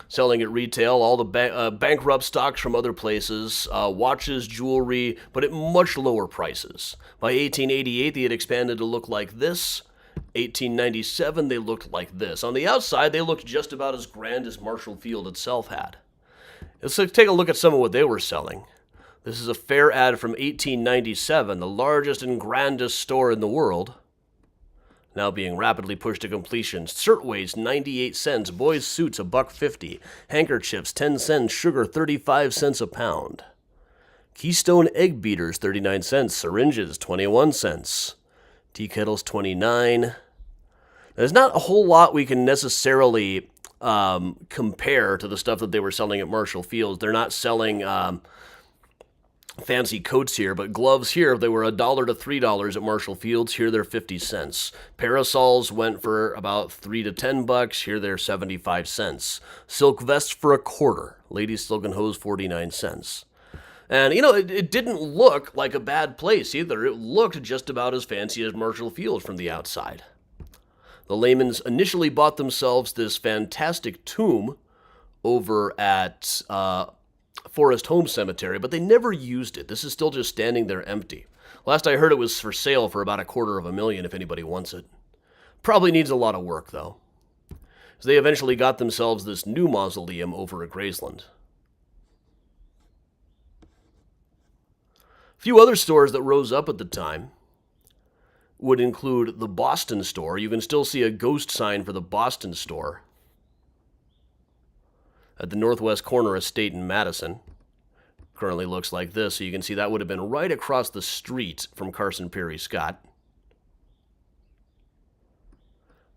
selling at retail all the bankrupt stocks from other places, watches, jewelry, but at much lower prices. By 1888, they had expanded to look like this. 1897, they looked like this. On the outside, they looked just about as grand as Marshall Field itself had. Let's take a look at some of what they were selling. This is a fair ad from 1897, the largest and grandest store in the world. Now being rapidly pushed to completion. Shirtwaists, 98 cents. Boys' suits, $1.50. Handkerchiefs, 10 cents. Sugar, 35 cents a pound. Keystone egg beaters, 39 cents. Syringes, 21 cents. Tea kettles, 29. There's not a whole lot we can necessarily compare to the stuff that they were selling at Marshall Fields. They're not selling fancy coats here, but gloves here, they were $1 to $3 at Marshall Fields. Here they're 50 cents. Parasols went for about $3 to $10. Here they're 75 cents. Silk vests for $0.25. Ladies' silk and hose, 49 cents. And, it didn't look like a bad place either. It looked just about as fancy as Marshall Field from the outside. The Lehmans initially bought themselves this fantastic tomb over at Forest Home Cemetery, but they never used it. This is still just standing there empty. Last I heard, it was for sale for about $250,000 if anybody wants it. Probably needs a lot of work, though. So they eventually got themselves this new mausoleum over at Graceland. A few other stores that rose up at the time would include the Boston store. You can still see a ghost sign for the Boston store at the northwest corner of State and Madison. Currently looks like this, so you can see that would have been right across the street from Carson, Peary, Scott.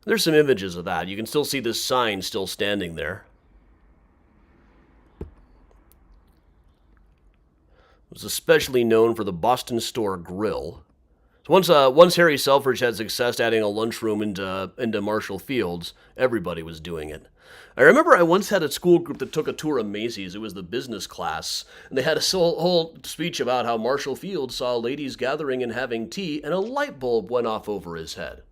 There's some images of that. You can still see this sign still standing there. It was especially known for the Boston Store Grill. So once Harry Selfridge had success adding a lunchroom into Marshall Fields, everybody was doing it. I remember I once had a school group that took a tour of Macy's. It was the business class, and they had a whole speech about how Marshall Field saw ladies gathering and having tea, and a light bulb went off over his head.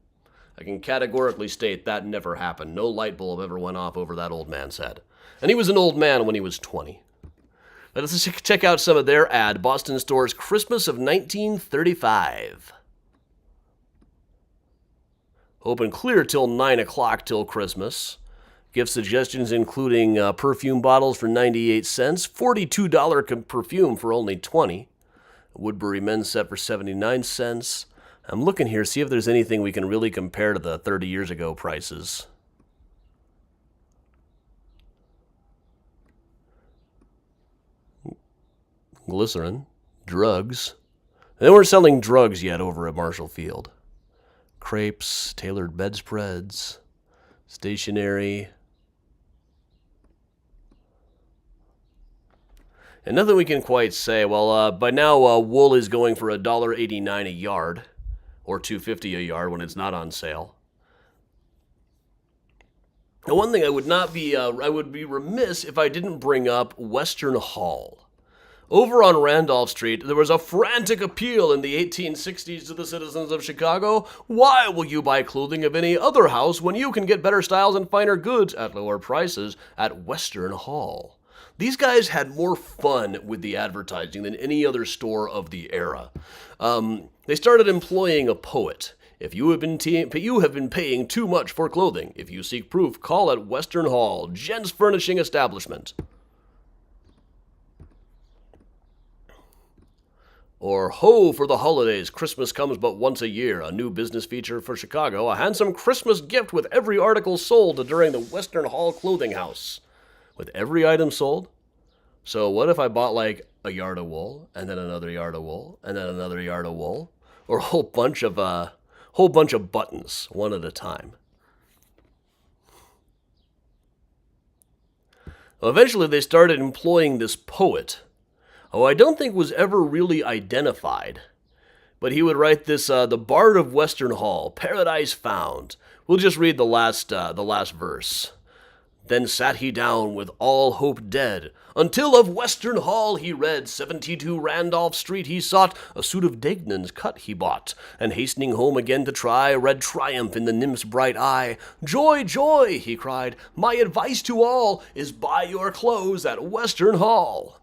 I can categorically state that never happened. No light bulb ever went off over that old man's head. And he was an old man when he was 20. Let's check out some of their ad. Boston Stores, Christmas of 1935. Open clear till 9 o'clock till Christmas. Gift suggestions including perfume bottles for 98 cents, $42 perfume for only 20, a Woodbury men's set for 79 cents. I'm looking here, see if there's anything we can really compare to the 30 years ago prices. Glycerin, drugs. They weren't selling drugs yet over at Marshall Field. Crepes, tailored bedspreads, stationery. And nothing we can quite say. Well, by now, wool is going for $1.89 a yard, or $2.50 a yard when it's not on sale. And one thing I would be remiss if I didn't bring up Western Hall. Over on Randolph Street, there was a frantic appeal in the 1860s to the citizens of Chicago. Why will you buy clothing of any other house when you can get better styles and finer goods at lower prices at Western Hall? These guys had more fun with the advertising than any other store of the era. They started employing a poet. If you have been paying too much for clothing, if you seek proof, call at Western Hall, Gents Furnishing Establishment. Or, ho, for the holidays, Christmas comes but once a year, a new business feature for Chicago, a handsome Christmas gift with every article sold during the Western Hall Clothing House. With every item sold? So what if I bought like a yard of wool, and then another yard of wool, and then another yard of wool? Or a whole bunch of buttons, one at a time. Well, eventually they started employing this poet, who I don't think was ever really identified. But he would write this, the Bard of Western Hall, Paradise Found. We'll just read the last verse. Then sat he down with all hope dead, until of Western Hall he read. 72 Randolph Street he sought, a suit of Dagnan's cut he bought, and hastening home again to try, read triumph in the nymph's bright eye. Joy, joy, he cried, my advice to all is buy your clothes at Western Hall.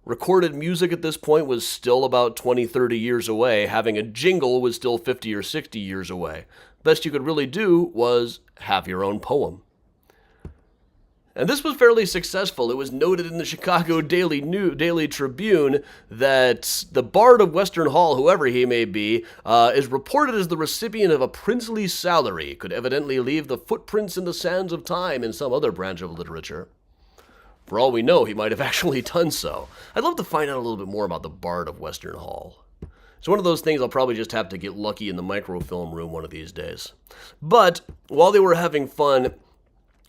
Recorded music at this point was still about 20, 30 years away. Having a jingle was still 50 or 60 years away. Best you could really do was have your own poem. And this was fairly successful. It was noted in the Chicago Daily Tribune that the Bard of Western Hall, whoever he may be, is reported as the recipient of a princely salary, could evidently leave the footprints in the sands of time in some other branch of literature. For all we know, he might have actually done so. I'd love to find out a little bit more about the Bard of Western Hall. It's one of those things I'll probably just have to get lucky in the microfilm room one of these days. But while they were having fun,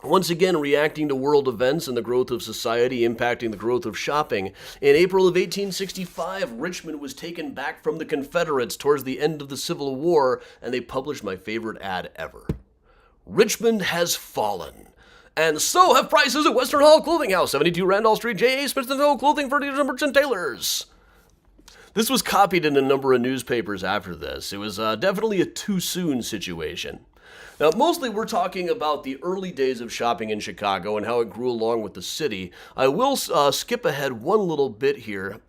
once again reacting to world events and the growth of society impacting the growth of shopping, in April of 1865, Richmond was taken back from the Confederates towards the end of the Civil War, and they published my favorite ad ever. Richmond has fallen. And so have prices at Western Hall Clothing House, 72 Randolph Street, J.A. Smith & Co. Clothing for Merchant Tailors. This was copied in a number of newspapers after this. It was definitely a too soon situation. Now, mostly we're talking about the early days of shopping in Chicago and how it grew along with the city. I will skip ahead one little bit here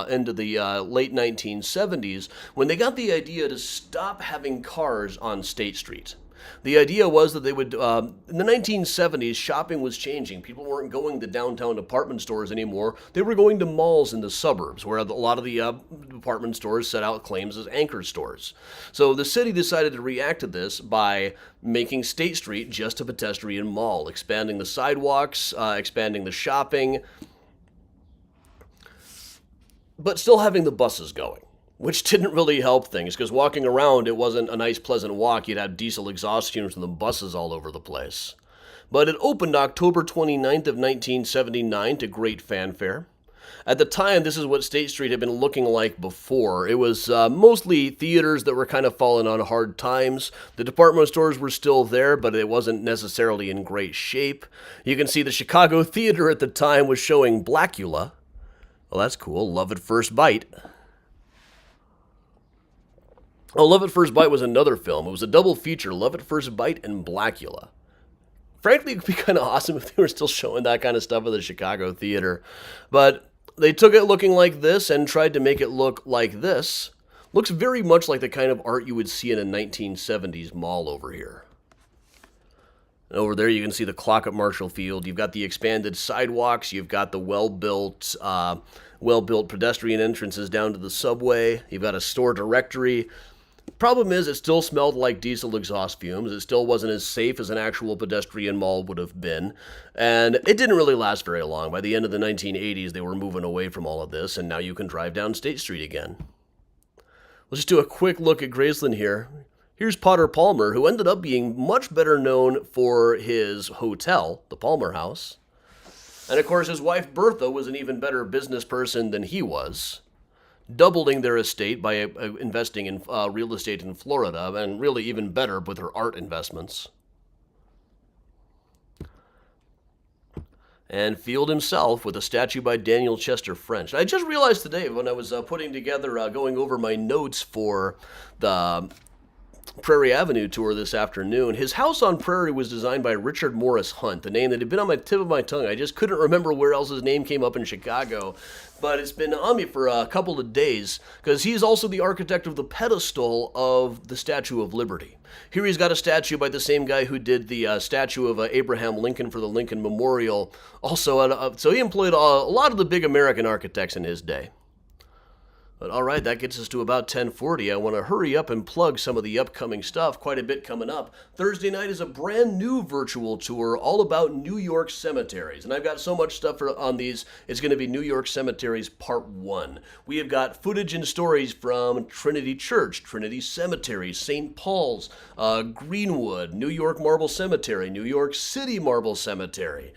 into the late 1970s when they got the idea to stop having cars on State Street. The idea was that they would, in the 1970s, shopping was changing. People weren't going to downtown department stores anymore. They were going to malls in the suburbs, where a lot of the department stores set out claims as anchor stores. So the city decided to react to this by making State Street just a pedestrian mall, expanding the sidewalks, expanding the shopping, but still having the buses going, which didn't really help things, because walking around, it wasn't a nice, pleasant walk. You'd have diesel exhaust fumes from the buses all over the place. But it opened October 29th of 1979 to great fanfare. At the time, this is what State Street had been looking like before. It was mostly theaters that were kind of falling on hard times. The department stores were still there, but it wasn't necessarily in great shape. You can see the Chicago Theater at the time was showing Blackula. Well, that's cool. Love at First Bite. Oh, Love at First Bite was another film. It was a double feature, Love at First Bite and Blackula. Frankly, it would be kind of awesome if they were still showing that kind of stuff at the Chicago Theater. But they took it looking like this and tried to make it look like this. Looks very much like the kind of art you would see in a 1970s mall over here. And over there you can see the clock at Marshall Field. You've got the expanded sidewalks. You've got the well-built pedestrian entrances down to the subway. You've got a store directory. Problem is, it still smelled like diesel exhaust fumes. It still wasn't as safe as an actual pedestrian mall would have been. And it didn't really last very long. By the end of the 1980s, they were moving away from all of this, and now you can drive down State Street again. Let's just do a quick look at Graceland here. Here's Potter Palmer, who ended up being much better known for his hotel, the Palmer House. And of course, his wife Bertha was an even better business person than he was, doubling their estate by investing in real estate in Florida, and really even better with her art investments. And Field himself with a statue by Daniel Chester French. I just realized today when I was putting together, going over my notes for the Prairie Avenue tour this afternoon, his house on Prairie was designed by Richard Morris Hunt, the name that had been on my tip of my tongue. I just couldn't remember where else his name came up in Chicago, but it's been on me for a couple of days, because he's also the architect of the pedestal of the Statue of Liberty. Here he's got a statue by the same guy who did the statue of Abraham Lincoln for the Lincoln Memorial. Also, so he employed a lot of the big American architects in his day. But all right, that gets us to about 10:40. I want to hurry up and plug some of the upcoming stuff. Quite a bit coming up. Thursday night is a brand new virtual tour all about New York cemeteries. And I've got so much stuff on these. It's going to be New York Cemeteries Part 1. We have got footage and stories from Trinity Church, Trinity Cemetery, St. Paul's, Greenwood, New York Marble Cemetery, New York City Marble Cemetery.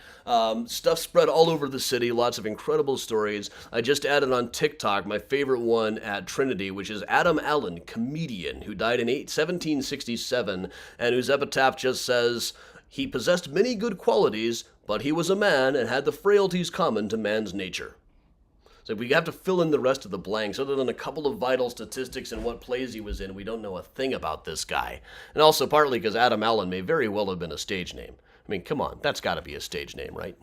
Stuff spread all over the city. Lots of incredible stories. I just added on TikTok my favorite one at Trinity, which is Adam Allen, comedian, who died in 1767, and whose epitaph just says, "He possessed many good qualities, but he was a man and had the frailties common to man's nature." So we have to fill in the rest of the blanks. Other than a couple of vital statistics and what plays he was in, we don't know a thing about this guy. And also partly because Adam Allen may very well have been a stage name. I mean, come on, that's got to be a stage name, right?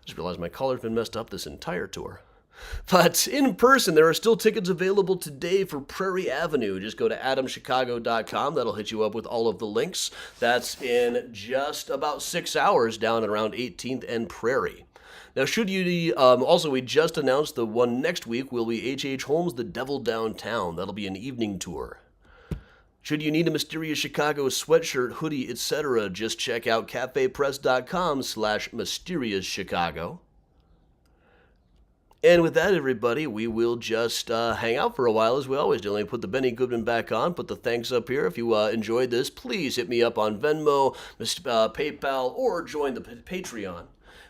Just realized my collar's been messed up this entire tour. But in person, there are still tickets available today for Prairie Avenue. Just go to adamchicago.com. That'll hit you up with all of the links. That's in just about 6 hours down at around 18th and Prairie. Now, should you need, also, we just announced the one next week will be H.H. Holmes' The Devil Downtown. That'll be an evening tour. Should you need a Mysterious Chicago sweatshirt, hoodie, etc., just check out cafepress.com/mysteriouschicago. And with that, everybody, we will just hang out for a while as we always do. Let me put the Benny Goodman back on, put the thanks up here. If you enjoyed this, please hit me up on Venmo, PayPal, or join the Patreon,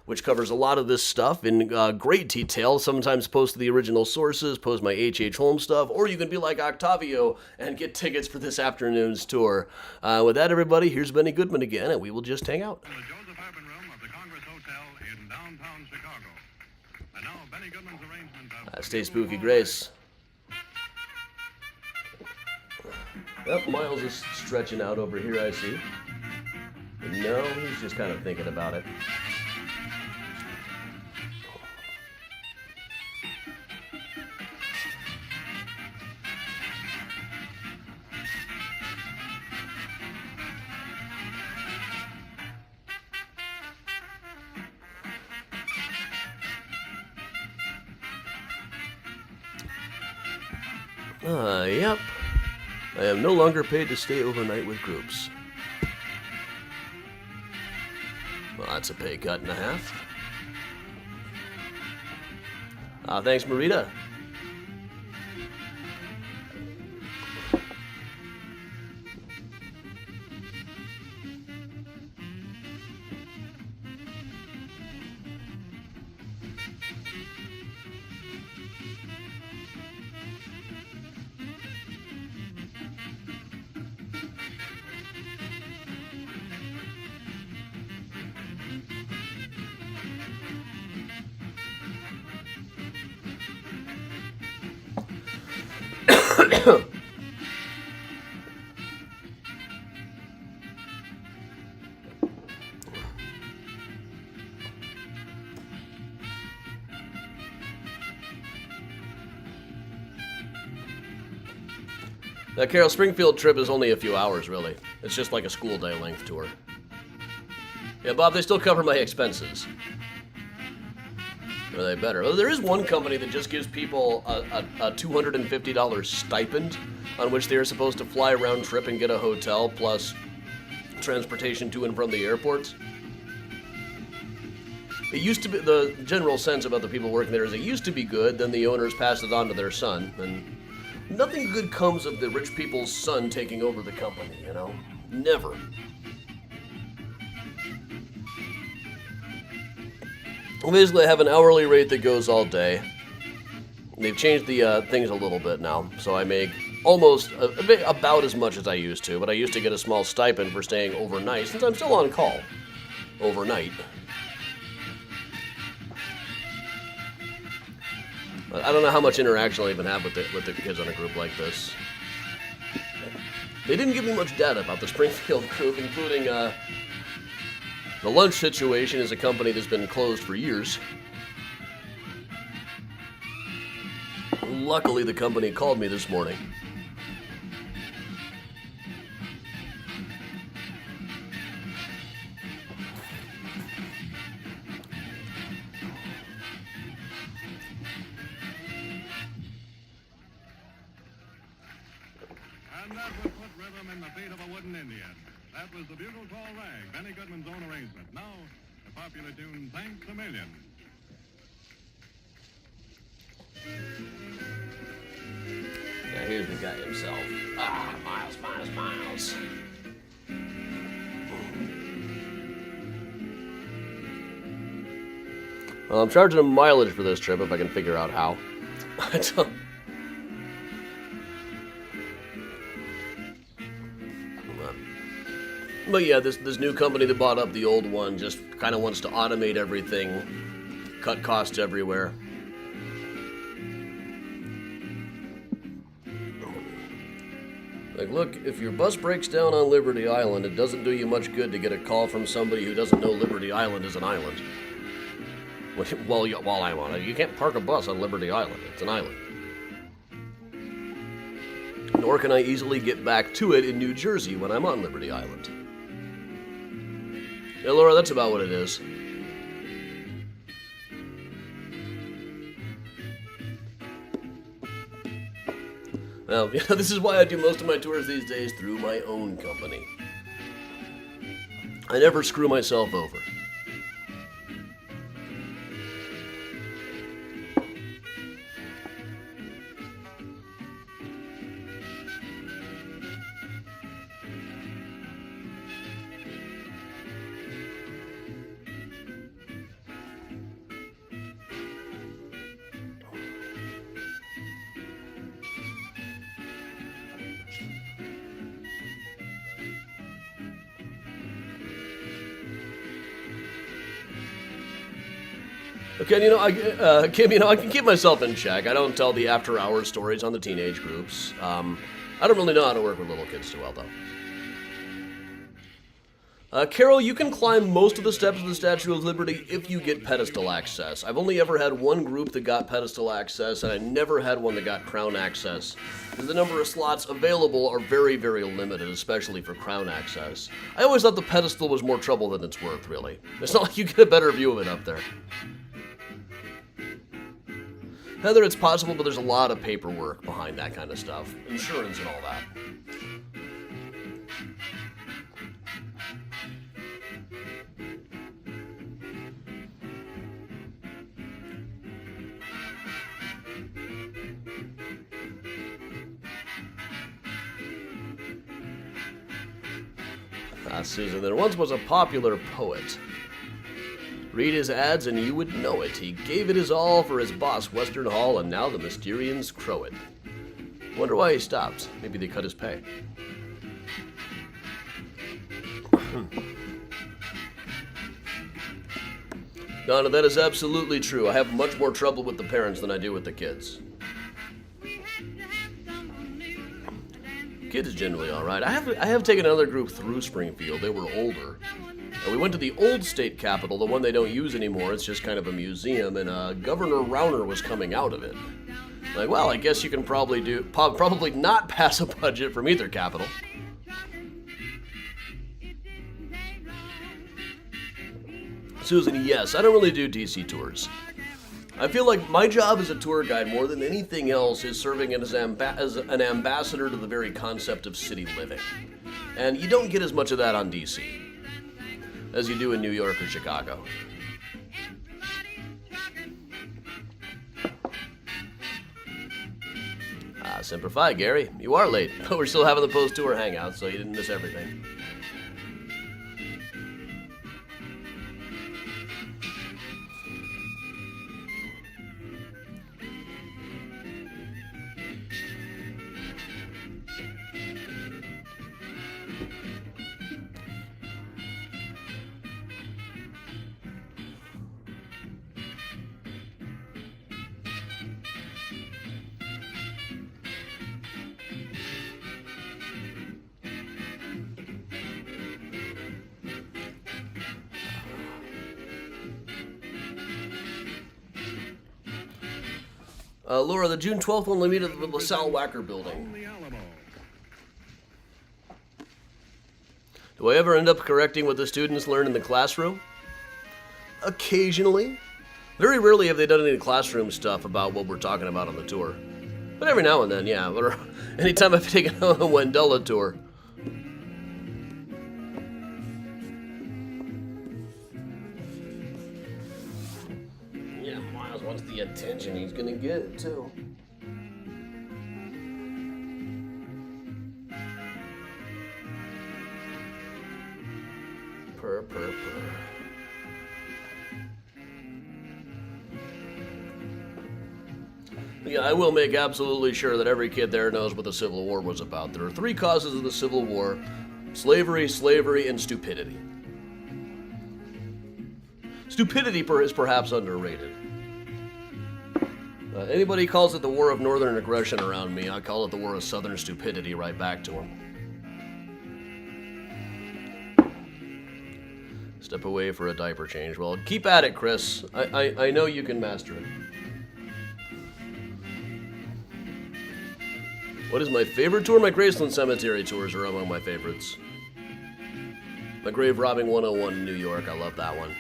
which covers a lot of this stuff in great detail. Sometimes post the original sources, post my H.H. Holmes stuff, or you can be like Octavio and get tickets for this afternoon's tour. With that, everybody, here's Benny Goodman again, and we will just hang out. Stay spooky, Grace. Yep, Miles is stretching out over here, I see. No, he's just kind of thinking about it. Yep. I am no longer paid to stay overnight with groups. Well, that's a pay cut and a half. Thanks, Marita. That Carol Springfield trip is only a few hours, really. It's just like a school day length tour. Yeah, Bob, they still cover my expenses. Or they better. Well, there is one company that just gives people a $250 stipend on which they are supposed to fly round trip and get a hotel plus transportation to and from the airports. It used to be, the general sense about the people working there is it used to be good, then the owners passed it on to their son, and nothing good comes of the rich people's son taking over the company, you know? Never. Basically, I have an hourly rate that goes all day. They've changed the things a little bit now, so I make almost about as much as I used to, but I used to get a small stipend for staying overnight, since I'm still on call overnight. But I don't know how much interaction I'll even have with the kids on a group like this. They didn't give me much data about the Springfield group, including the lunch situation is a company that's been closed for years. Luckily, the company called me this morning. And that would put rhythm in the beat of a wooden Indian. That was the bugle call rag, Benny Goodman's own arrangement. Now, the popular tune, Thanks a Million. Yeah, here's the guy himself. Ah, Miles. Well, I'm charging him mileage for this trip if I can figure out how. I don't... But yeah, this new company that bought up the old one just kind of wants to automate everything, cut costs everywhere. Like, look, if your bus breaks down on Liberty Island, it doesn't do you much good to get a call from somebody who doesn't know Liberty Island is an island. While I'm on it, you can't park a bus on Liberty Island. It's an island. Nor can I easily get back to it in New Jersey when I'm on Liberty Island. Yeah, Laura, that's about what it is. Well, you know, this is why I do most of my tours these days through my own company. I never screw myself over. Okay, Kim, I can keep myself in check. I don't tell the after-hours stories on the teenage groups. I don't really know how to work with little kids too well, though. Carol, you can climb most of the steps of the Statue of Liberty if you get pedestal access. I've only ever had one group that got pedestal access, and I never had one that got crown access. The number of slots available are very, very limited, especially for crown access. I always thought the pedestal was more trouble than it's worth, really. It's not like you get a better view of it up there. Heather, it's possible, but there's a lot of paperwork behind that kind of stuff. Insurance and all that. Susan, there once was a popular poet. Read his ads and you would know it. He gave it his all for his boss, Western Hall, and now the Mysterians crow it. Wonder why he stopped. Maybe they cut his pay. Donna, that is absolutely true. I have much more trouble with the parents than I do with the kids. Kids generally all right. I have taken another group through Springfield. They were older. And we went to the old state capitol, the one they don't use anymore. It's just kind of a museum, and Governor Rauner was coming out of it. Like, well, I guess you can probably not pass a budget from either capital. Susan, yes, I don't really do DC tours. I feel like my job as a tour guide, more than anything else, is serving as an ambassador to the very concept of city living. And you don't get as much of that on DC as you do in New York or Chicago. Semper Fi, Gary. You are late, but we're still having the post-tour hangout, so you didn't miss everything. Laura, the June 12th one, we'll meet at the LaSalle Wacker building. Do I ever end up correcting what the students learn in the classroom? Occasionally. Very rarely have they done any classroom stuff about what we're talking about on the tour. But every now and then, yeah. Or anytime I've taken a Wendella tour. Yeah, Miles wants the attention. He's gonna get it, too. Purr. Yeah, I will make absolutely sure that every kid there knows what the Civil War was about. There are 3 causes of the Civil War: slavery, and stupidity. Stupidity is perhaps underrated. Anybody calls it the War of Northern Aggression around me, I call it the War of Southern Stupidity right back to them. Step away for a diaper change. Well, keep at it, Chris. I know you can master it. What is my favorite tour? My Graceland Cemetery tours are among my favorites. My Grave Robbing 101 in New York. I love that one.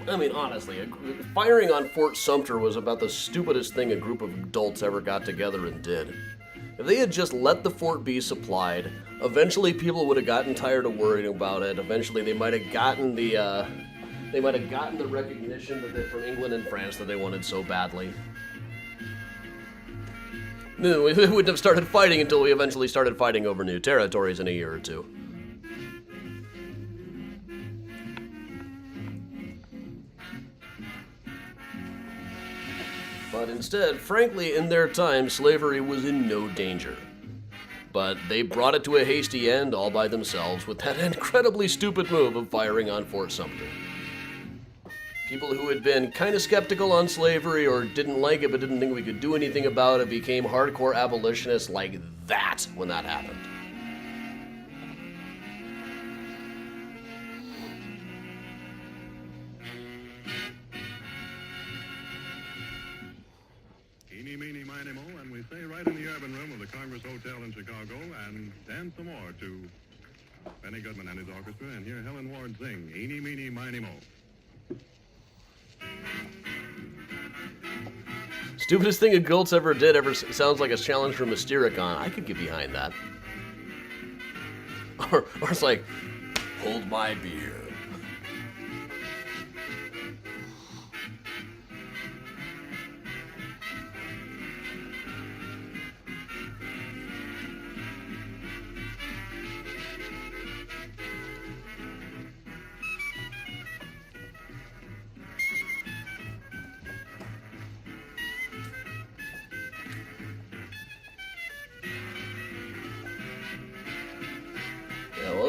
I mean, honestly, firing on Fort Sumter was about the stupidest thing a group of adults ever got together and did. If they had just let the fort be supplied, eventually people would have gotten tired of worrying about it. Eventually, they might have gotten the recognition from England and France that they wanted so badly. No, we wouldn't have started fighting until we eventually started fighting over new territories in a year or two. But instead, frankly, in their time, slavery was in no danger. But they brought it to a hasty end all by themselves with that incredibly stupid move of firing on Fort Sumter. People who had been kind of skeptical on slavery or didn't like it but didn't think we could do anything about it became hardcore abolitionists like that when that happened. Eeny, meeny, miny, mo, and we stay right in the urban room of the Congress Hotel in Chicago and dance some more to Benny Goodman and his orchestra and hear Helen Ward sing Eeny, meeny, miny, mo. Stupidest thing adults ever did sounds like a challenge from Mystericon. I could get behind that. Or it's like, hold my beer.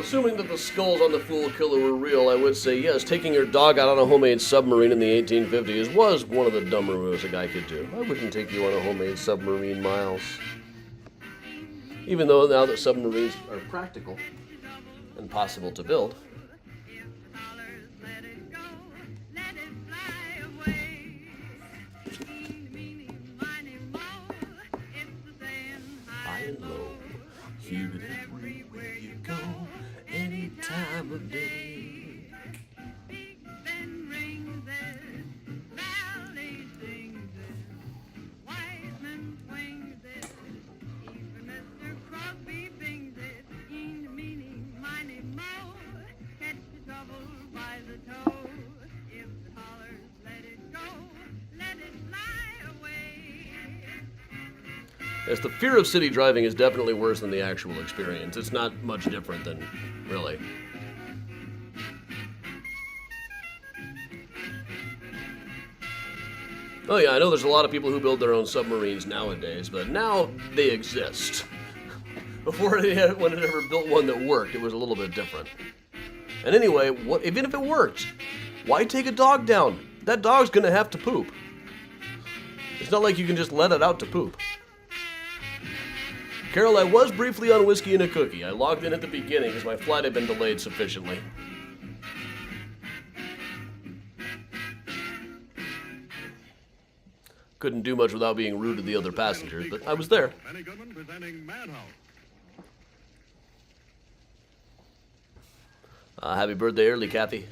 Assuming that the skulls on the Fool Killer were real, I would say yes, taking your dog out on a homemade submarine in the 1850s was one of the dumber moves a guy could do. I wouldn't take you on a homemade submarine, Miles. Even though now that submarines are practical and possible to build. High and low, you get everywhere you go, any time of day. Big Ben rings it, Valley sings it, Wiseman swings it, even Mr. Crosby sings it. Eeny, meeny, miny, moe, catch the trouble by the toe. If the hollers let it go, let it fly away. Yes, the fear of city driving is definitely worse than the actual experience. It's not much different than, really. Oh yeah, I know there's a lot of people who build their own submarines nowadays, but now they exist. Before when it ever built one that worked, it was a little bit different. And anyway, even if it worked, why take a dog down? That dog's gonna have to poop. It's not like you can just let it out to poop. Carol, I was briefly on Whiskey and a Cookie. I logged in at the beginning because my flight had been delayed sufficiently. Couldn't do much without being rude to the other passengers, but I was there. Benny Goodman presenting Madhouse. Happy birthday early, Kathy.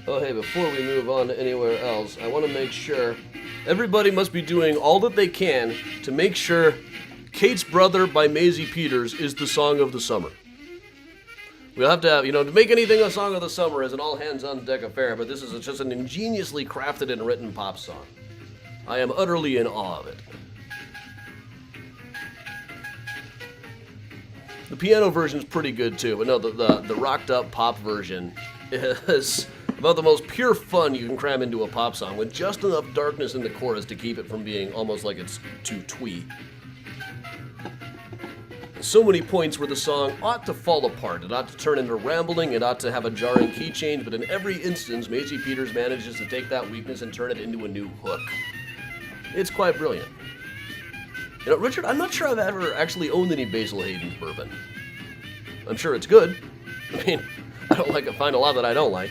Oh, hey, before we move on to anywhere else, I want to make sure everybody must be doing all that they can to make sure Kate's Brother by Maisie Peters is the song of the summer. We'll have to have, to make anything a song of the summer is an all-hands-on-deck affair, but this is just an ingeniously crafted and written pop song. I am utterly in awe of it. The piano version's pretty good, too, but no, the rocked-up pop version is about the most pure fun you can cram into a pop song, with just enough darkness in the chorus to keep it from being almost like it's too twee. So many points where the song ought to fall apart. It ought to turn into rambling, it ought to have a jarring key change, but in every instance, Maisie Peters manages to take that weakness and turn it into a new hook. It's quite brilliant. Richard, I'm not sure I've ever actually owned any Basil Hayden's bourbon. I'm sure it's good. I mean, I don't find a lot that I don't like.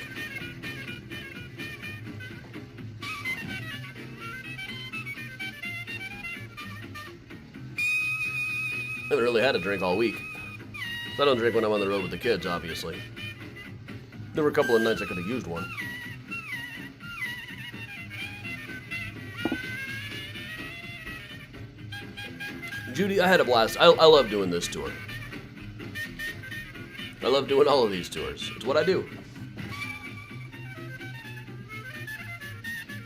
I haven't really had a drink all week. I don't drink when I'm on the road with the kids, obviously. There were a couple of nights I could have used one. Judy, I had a blast. I love doing this tour. I love doing all of these tours. It's what I do.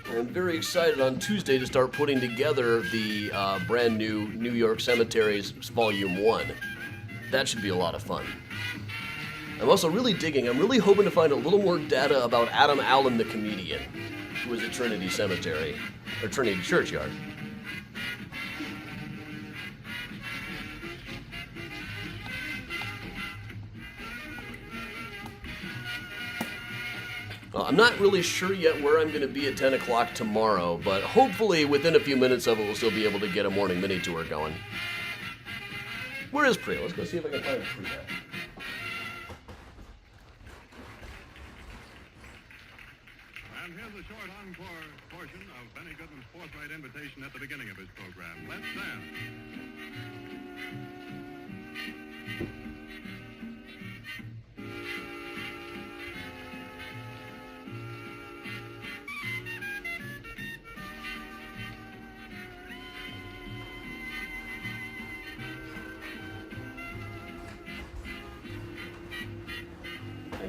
I'm very excited on Tuesday to start putting together the brand new New York Cemeteries Volume 1. That should be a lot of fun. I'm also really I'm really hoping to find a little more data about Adam Allen, the comedian, who was at Trinity Cemetery, or Trinity Churchyard. I'm not really sure yet where I'm going to be at 10 o'clock tomorrow, but hopefully within a few minutes of it, we'll still be able to get a morning mini tour going. Where is Priya? Let's go see if I can find Priya. And here's a short encore portion of Benny Goodman's forthright invitation at the beginning of his program. Let's dance.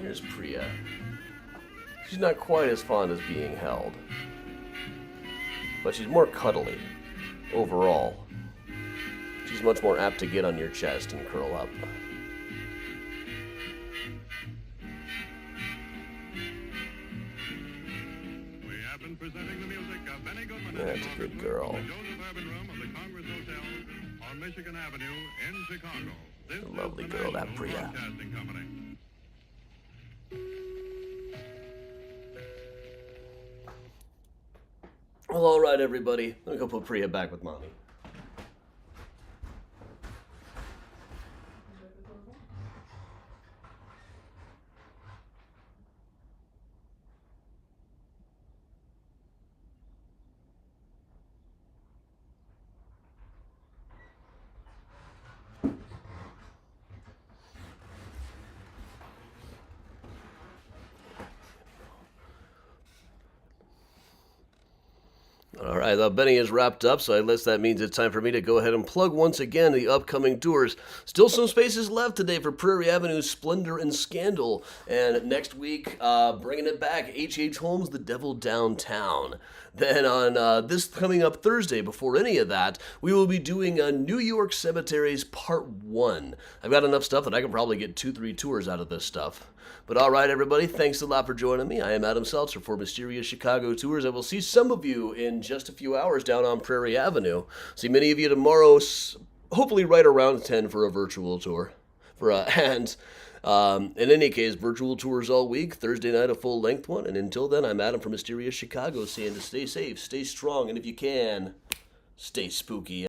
Here's Priya. She's not quite as fond as being held, but she's more cuddly overall. She's much more apt to get on your chest and curl up. We have been presenting the music of Benny Goodman That's a good girl. the Joseph Urban Room of the Congress Hotel on Michigan Avenue in Chicago. This A lovely is the girl, that National Priya. Broadcasting Company. Well, all right, everybody. Let me go put Priya back with Mommy. All right, Benny is wrapped up, so I guess that means it's time for me to go ahead and plug once again the upcoming tours. Still some spaces left today for Prairie Avenue, Splendor, and Scandal. And next week, bringing it back, H.H. Holmes' The Devil Downtown. Then on this coming up Thursday, before any of that, we will be doing New York Cemeteries Part 1. I've got enough stuff that I can probably get 2-3 tours out of this stuff. But all right, everybody, thanks a lot for joining me. I am Adam Seltzer for Mysterious Chicago Tours. I will see some of you in just a few hours down on Prairie Avenue. See many of you tomorrow, hopefully right around 10 for a virtual tour. In any case, virtual tours all week, Thursday night a full-length one. And until then, I'm Adam from Mysterious Chicago saying to stay safe, stay strong, and if you can, stay spooky.